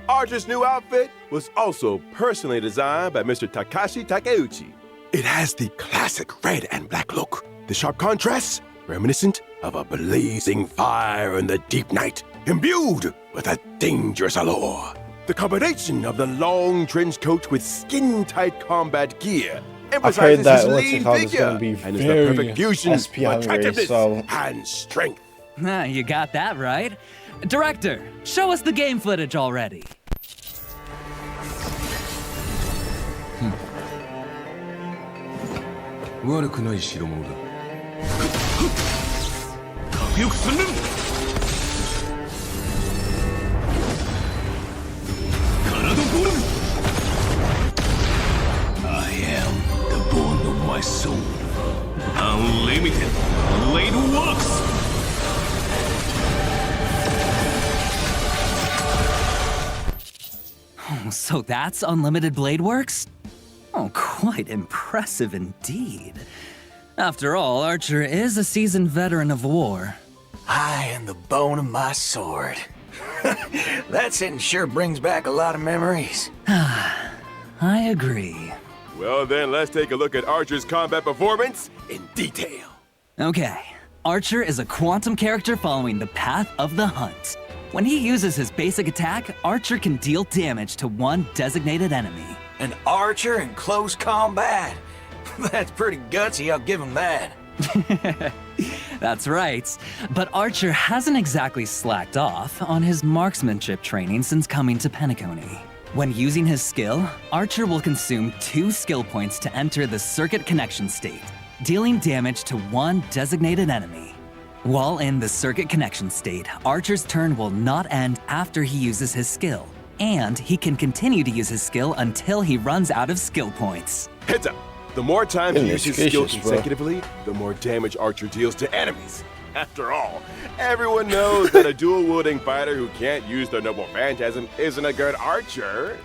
Archer's new outfit was also personally designed by Mr. Takashi Takeuchi. It has the classic red and black look. The sharp contrasts, reminiscent of a blazing fire in the deep night, imbued with a dangerous allure. The combination of the long trench coat with skin-tight combat gear I've heard emphasizes that his what's lean it called is figure going to be and is the perfect very fusion of SP hungry, attractiveness so and strength. You got that right. Director, show us the game footage already. 悪くない代物だ。核翼3連。カナドゴールム。I am the bone of my soul. Unlimited blade works. Oh, so that's Unlimited Blade Works? Oh, quite impressive indeed. After all, Archer is a seasoned veteran of war. I am the bone of my sword. That sentence sure brings back a lot of memories. I agree. Well then, let's take a look at Archer's combat performance in detail. Okay, Archer is a quantum character following the path of the hunt. When he uses his basic attack, Archer can deal damage to one designated enemy. An archer in close combat. That's pretty gutsy, I'll give him that. That's right. But Archer hasn't exactly slacked off on his marksmanship training since coming to Penacony. When using his skill, Archer will consume 2 skill points to enter the circuit connection state, dealing damage to one designated enemy. While in the circuit connection state, Archer's turn will not end after he uses his skill, and he can continue to use his skill until he runs out of skill points. Heads up! The more times you use his skill gracious, consecutively, the more damage Archer deals to enemies. After all, everyone knows that a dual-wielding fighter who can't use their noble phantasm isn't a good archer.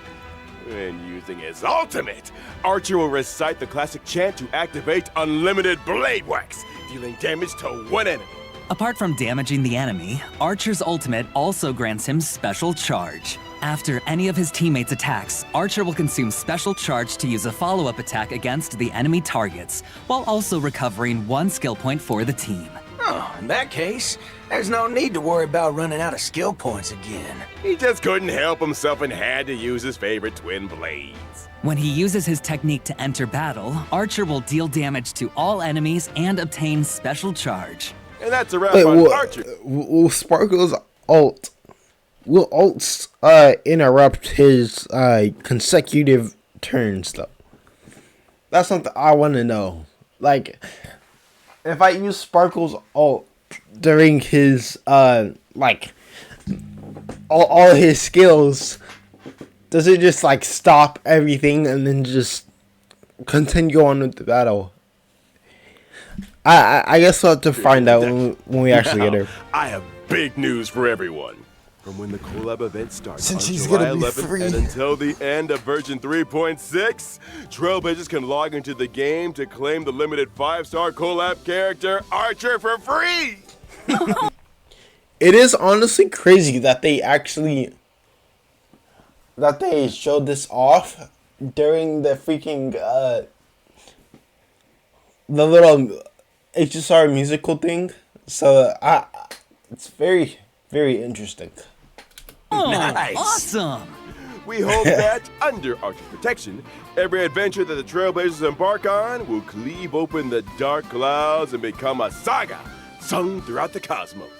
When using his ultimate, Archer will recite the classic chant to activate Unlimited Blade Wax, dealing damage to one enemy. Apart from damaging the enemy, Archer's ultimate also grants him Special Charge. After any of his teammates' attacks, Archer will consume Special Charge to use a follow-up attack against the enemy targets, while also recovering 1 skill point for the team. Oh, in that case, there's no need to worry about running out of skill points again. He just couldn't help himself and had to use his favorite twin blades. When he uses his technique to enter battle, Archer will deal damage to all enemies and obtain Special Charge. And that's a wrap on Archer. Will Sparkle's ult... Will ults interrupt his consecutive turns, though? That's something I want to know. Like, if I use Sparkle's ult during his, like, all his skills, does it just, like, stop everything and then just continue on with the battle? I guess we'll have to find out when we actually get her. I have big news for everyone. From when the collab event starts Since on she's July gonna be 11th free. and until the end of version 3.6, Trailblazers can log into the game to claim the limited 5-star collab character Archer for free. It is honestly crazy that they showed this off during the freaking the little HSR musical thing. So it's very, very interesting. Oh, Nice. awesome! We hope that, under Archer's protection, every adventure that the Trailblazers embark on will cleave open the dark clouds and become a saga sung throughout the cosmos.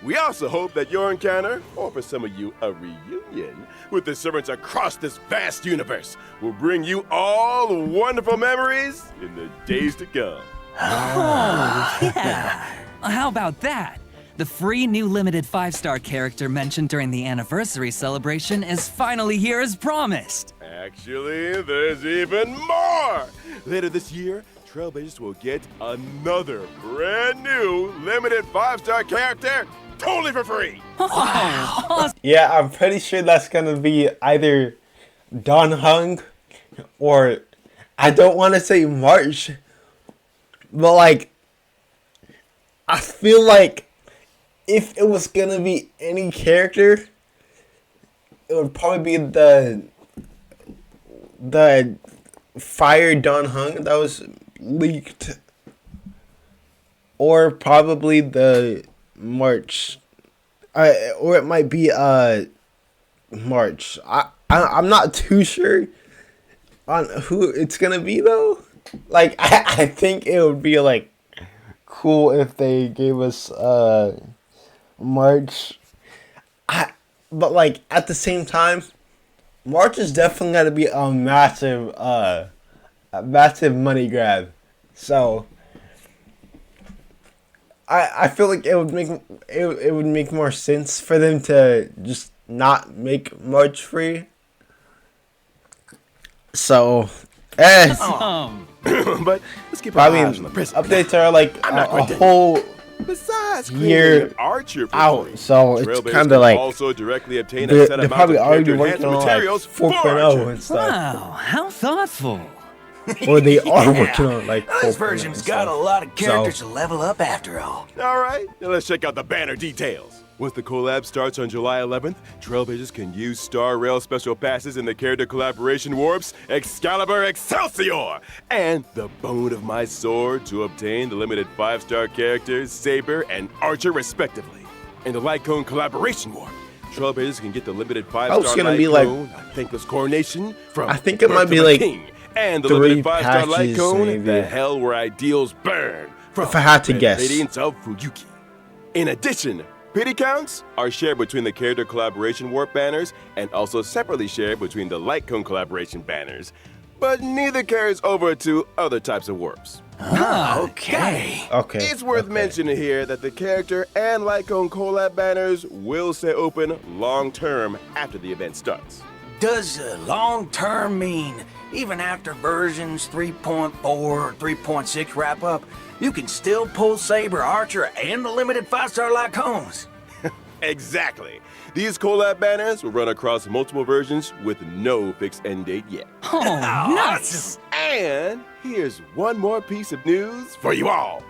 We also hope that your encounter, or for some of you, a reunion, with the servants across this vast universe will bring you all wonderful memories in the days to come. Oh, yeah! How about that? The free new limited 5-star character mentioned during the anniversary celebration is finally here as promised. Actually, there's even more! Later this year, Trailblazers will get another brand new limited 5-star character totally for free! Yeah, I'm pretty sure that's gonna be either Don Hung or I don't want to say March, but like I feel like if it was gonna be any character, it would probably be the Fire Don Hung that was leaked, or probably the March, or it might be March. I'm not too sure on who it's gonna be though. Like I think it would be like cool if they gave us March. But like at the same time, March is definitely gonna be a massive money grab. So I feel like it would make more sense for them to just not make March free. So, but let's keep our eyes on the present. Updates are like a whole year Archer out, so it's kind of like also directly obtain a they're set amount probably of already character working on like materials 4.0 and stuff. Wow, how thoughtful. Or they are working on like 4.0. This version's got a lot of characters to level up after all. All right, now let's check out the banner details. Once the collab starts on July 11th, Trailblazers can use Star Rail special passes in the character collaboration warps Excalibur Excelsior and the Bone of My Sword to obtain the limited 5-star characters Saber and Archer respectively. In the Light Cone collaboration warp, Trailblazers can get the limited 5-star Light Cone, a Thankless Coronation from I think it might be Birth of a like King, and the 3 limited 5-star Light patches, Cone, maybe. The Hell Where Ideals Burn from If I had to Red guess. Radiance of Fuyuki. In addition, pity counts are shared between the character collaboration warp banners and also separately shared between the Light Cone collaboration banners, but neither carries over to other types of warps. Okay. It's worth mentioning here that the character and Light Cone collab banners will stay open long-term after the event starts. Does long-term mean even after versions 3.4 or 3.6 wrap up, you can still pull Saber, Archer, and the limited 5-star Light Cones? Exactly. These collab banners will run across multiple versions with no fixed end date yet. Oh, nice! And here's one more piece of news for you all.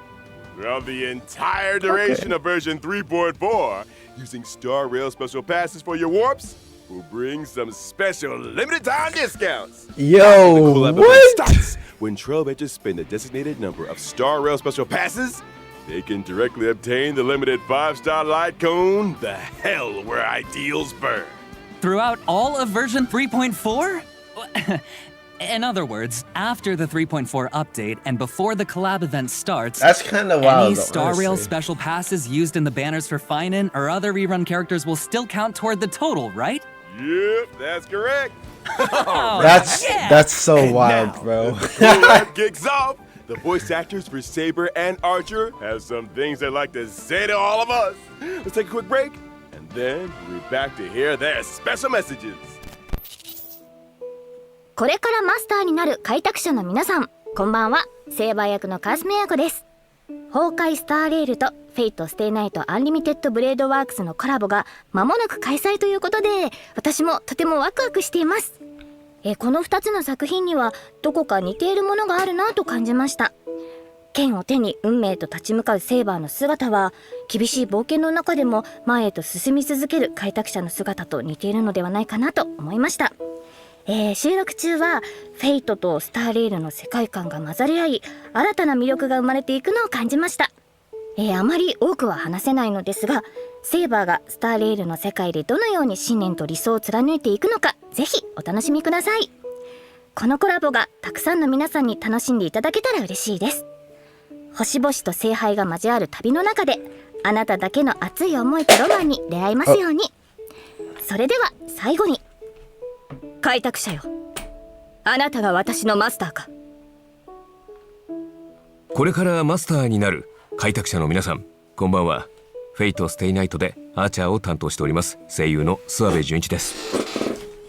Throughout the entire duration of version 3.4, using Star Rail special passes for your warps will bring some special limited time discounts. Yo, the collab what? event starts when Trailblazers spend the designated number of Star Rail special passes. They can directly obtain the limited 5-star Light Cone, The Hell Where Ideals Burn. Throughout all of version 3.4? In other words, after the 3.4 update and before the collab event starts, That's kind of wild. any though, Star Rail honestly. special passes used in the banners for Finan or other rerun characters will still count toward the total, right? Yep, that's correct. That's so wild, bro. Collab kicks off. The voice actors for Saber and Archer have some things they'd like to say to all of us. Let's take a quick break, and then we'll be back to hear their special messages. これからマスターになる開拓者の皆さん、こんばんは。セーバー役のカスメヤコです。崩壊スターレールとフェイトステイナイトアンリミテッドブレードワークスのコラボが間もなく開催ということで、私もとてもワクワクしています。この2つの作品にはどこか似ているものがあるなと感じました。剣を手に運命と立ち向かうセーバーの姿は、厳しい冒険の中でも前へと進み続ける開拓者の姿と似ているのではないかなと思いました。収録中はフェイトとスターレールの世界観が混ざり合い、新たな魅力が生まれていくのを感じました。あまり多くは話せないのですが、セーバーがスターレールの世界でどのように信念と理想を貫いていくのか、ぜひお楽しみください。このコラボがたくさんの皆さんに楽しんでいただけたら嬉しいです。星々と聖杯が交わる旅の中で、あなただけの熱い思いとロマンに出会えますように。それでは最後に、開拓者よ、あなたが私のマスターか。これからマスターになる開拓者の皆さん、こんばんは。フェイトステイナイトでアーチャーを担当しております声優の諏訪部純一です。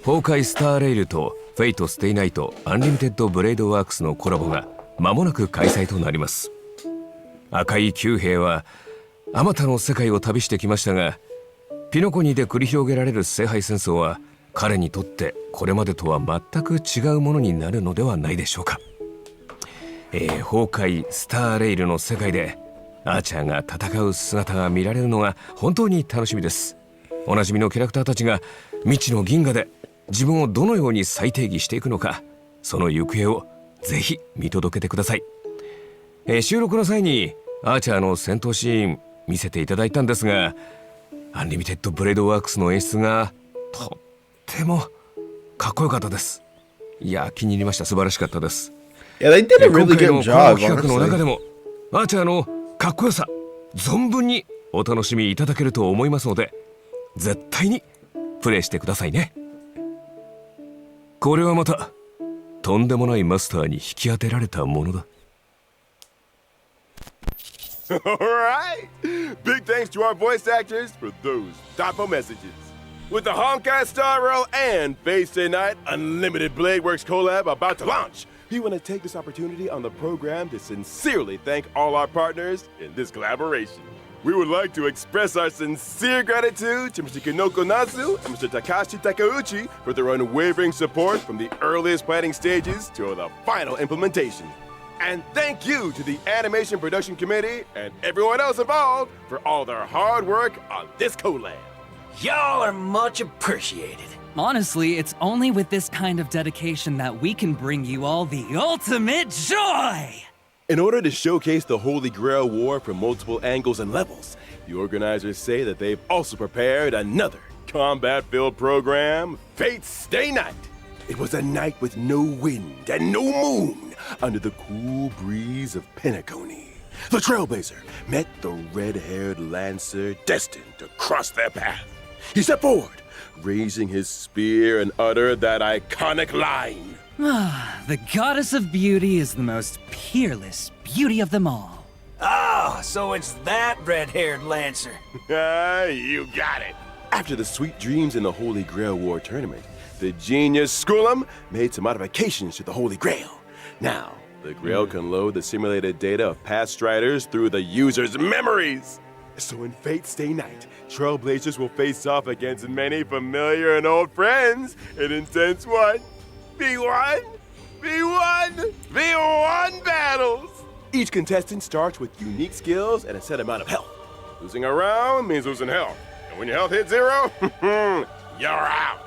崩壊スターレイルとフェイトステイナイトアンリミテッドブレードワークスのコラボが間もなく開催となります。赤い九兵はあまたの世界を旅してきましたが、ピノコニで繰り広げられる聖杯戦争は彼にとってこれまでとは全く違うものになるのではないでしょうか。崩壊スターレイルの世界でアーチャーが戦う姿が見られるのが本当に楽しみです。おなじみのキャラクターたちが未知の銀河で自分をどのように再定義していくのか、その行方をぜひ見届けてください。収録の際にアーチャーの戦闘シーン見せていただいたんですが、アンリミテッドブレードワークスの演出がとってもかっこよかったです。いや、気に入りました。素晴らしかったです。Yeah, they did a really good job. 企画の中でもアーチャーのかっこよさ存分にお楽しみいただけると思いますので、絶対にプレイしてくださいね。これはまたとんでもないマスターに引き当てられたものだ。Alright! Big thanks to our voice actors for those thoughtful messages. With the Honkai Star Rail and Fate Stay Night Unlimited Bladeworks collab about to launch, we want to take this opportunity on the program to sincerely thank all our partners in this collaboration. We would like to express our sincere gratitude to Mr. Kinoko Natsu and Mr. Takashi Takeuchi for their unwavering support from the earliest planning stages to the final implementation. And thank you to the Animation Production Committee and everyone else involved for all their hard work on this collab. Y'all are much appreciated. Honestly, it's only with this kind of dedication that we can bring you all the ultimate joy! In order to showcase the Holy Grail War from multiple angles and levels, the organizers say that they've also prepared another combat-filled program, Fate Stay Night. It was a night with no wind and no moon under the cool breeze of Penacony. The Trailblazer met the red-haired Lancer destined to cross their path. He stepped forward, raising his spear and uttered that iconic line. The goddess of beauty is the most peerless beauty of them all. Oh, so it's that red-haired Lancer. You got it. After the sweet dreams in the Holy Grail War tournament, the genius Skullum made some modifications to the Holy Grail. Now, the Grail can load the simulated data of past striders through the user's memories. So in Fate Stay Night, Trailblazers will face off against many familiar and old friends in intense 1v1 battles. Each contestant starts with unique skills and a set amount of health. Losing a round means losing health. And when your health hits 0, you're out.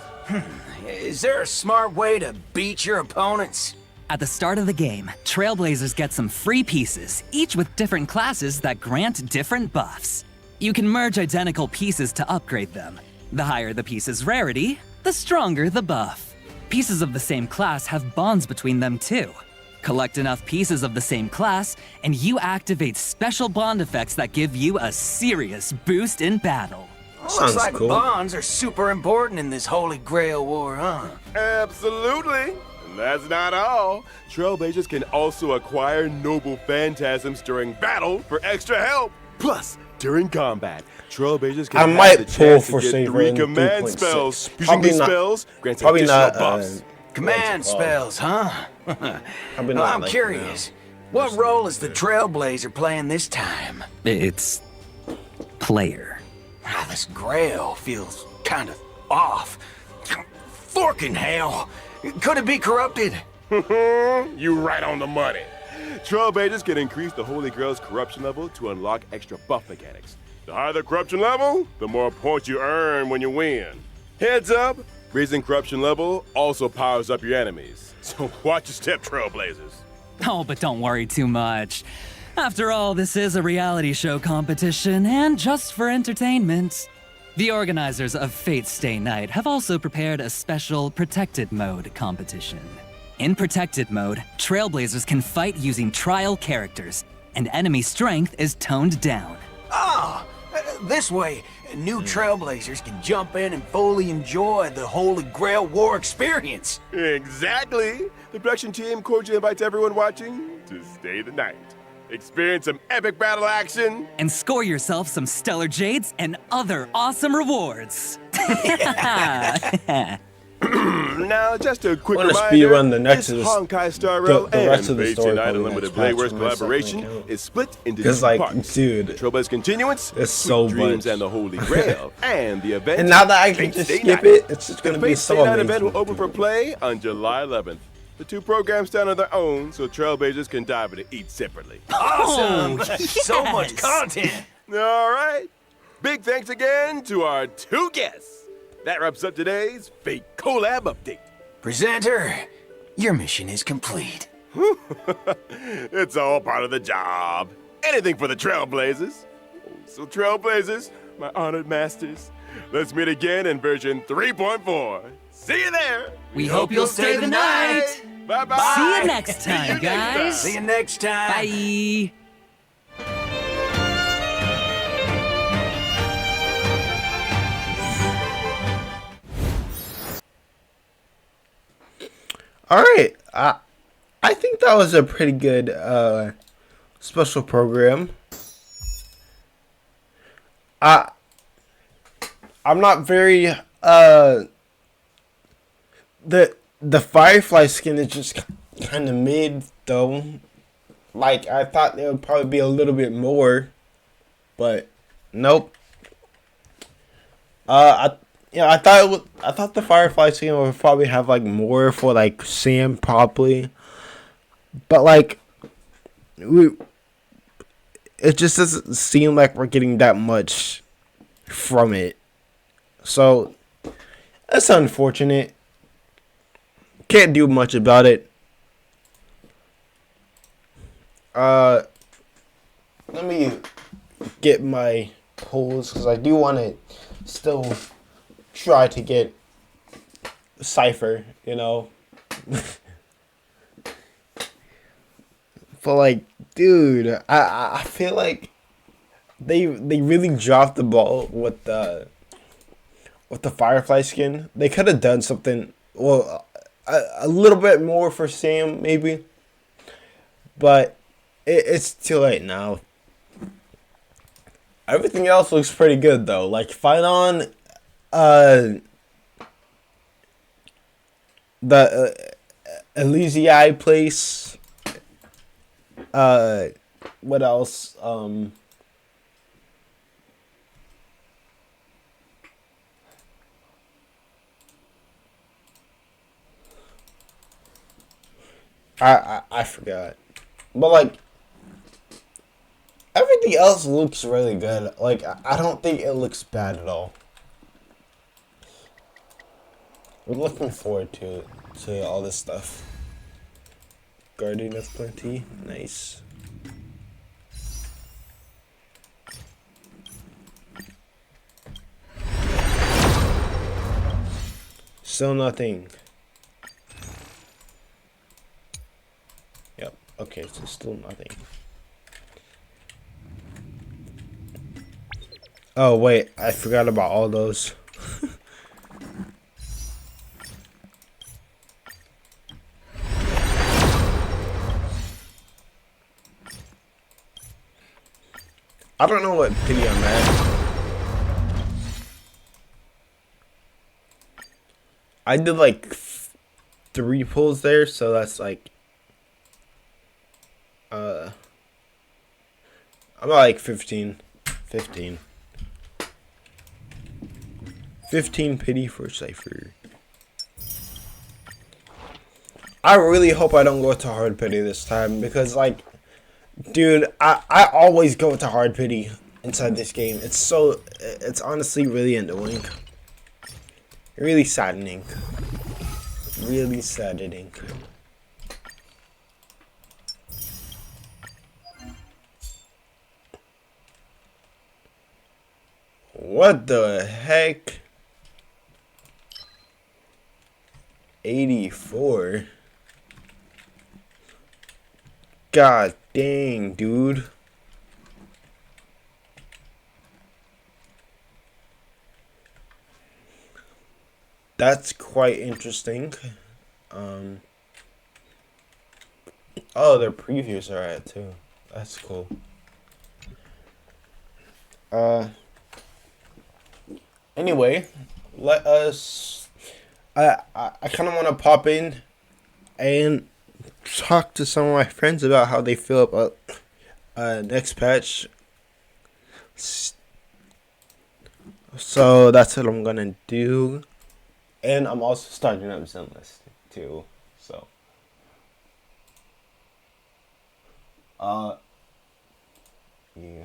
Is there a smart way to beat your opponents? At the start of the game, Trailblazers get some free pieces, each with different classes that grant different buffs. You can merge identical pieces to upgrade them. The higher the piece's rarity, the stronger the buff. Pieces of the same class have bonds between them too. Collect enough pieces of the same class, and you activate special bond effects that give you a serious boost in battle. Looks like bonds are super important in this Holy Grail War, huh? Absolutely. And that's not all. Trailblazers can also acquire noble phantasms during battle for extra help. Plus, during combat, Trailblazers can have the chance to get 3 command spells. Using these spells grants additional buffs. Command spells, huh? I'm curious. What role is the Trailblazer playing this time? It's player. This Grail feels kind of off. Forking hell! Could it be corrupted? You right on the money. Trailblazers can increase the Holy Grail's corruption level to unlock extra buff mechanics. The higher the corruption level, the more points you earn when you win. Heads up, raising corruption level also powers up your enemies. So watch your step, Trailblazers. Oh, but don't worry too much. After all, this is a reality show competition, and just for entertainment. The organizers of Fate Stay Night have also prepared a special Protected Mode competition. In Protected Mode, Trailblazers can fight using trial characters, and enemy strength is toned down. This way, new Trailblazers can jump in and fully enjoy the Holy Grail War experience. Exactly. The production team cordially invites everyone watching to stay the night. Experience some epic battle action. And score yourself some stellar jades and other awesome rewards. Now, just a quick reminder, run the next this Honkai Star Rail the rest of the Fate story Night Unlimited Bladeworks collaboration is split into 2 parts. Dude, the Trailblazer Continuance, it's so Dreams much. and the Holy Grail, and the event. And now that I can just skip it, it's just gonna be so amazing. The event will open for play on July 11th. The 2 programs stand on their own, so Trailblazers can dive into each separately. Awesome! So much content! All right. Big thanks again to our 2 guests. That wraps up today's Fate Collab Update. Presenter, your mission is complete. It's all part of the job. Anything for the Trailblazers. So Trailblazers, my honored masters, let's meet again in version 3.4. See you there. We hope you'll stay the night. Bye-bye. See you next time, guys. See you next time. Bye. All right. I think that was a pretty good special program. I'm not very the Firefly skin is just kind of mid though. Like I thought there would probably be a little bit more, but nope. I thought the Firefly skin would probably have like more for like Sam probably, but like it just doesn't seem like we're getting that much from it. So that's unfortunate. Can't do much about it. Let me get my pulls because I do want to still try to get Cypher, you know. But like, dude, I feel like they really dropped the ball with the Firefly skin. They could have done something, well, a little bit more for Sam maybe, but it's too late now. Everything else looks pretty good though. Like fight on, the Elysiai place. What else? I forgot, but like everything else looks really good. Like I don't think it looks bad at all. We're looking forward to all this stuff. Guardian of Plenty, nice. Still nothing. Yep, okay, so still nothing. Oh wait, I forgot about all those. I don't know what pity I'm at. I did like 3 pulls there, so that's like I'm at like 15 pity for Cypher. I really hope I don't go to hard pity this time because like, dude, I always go to hard pity inside this game. It's honestly really annoying. Really saddening. Really saddening. What the heck? 84. God dang, dude. That's quite interesting. Oh, their previews are at too. That's cool. Anyway, let us. I kind of want to pop in and talk to some of my friends about how they feel about next patch. So that's what I'm gonna do, and I'm also starting up Zenlist too. So, yeah,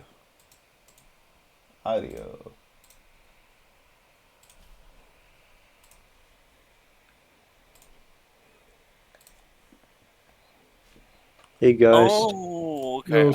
audio. Hey guys. Oh, okay.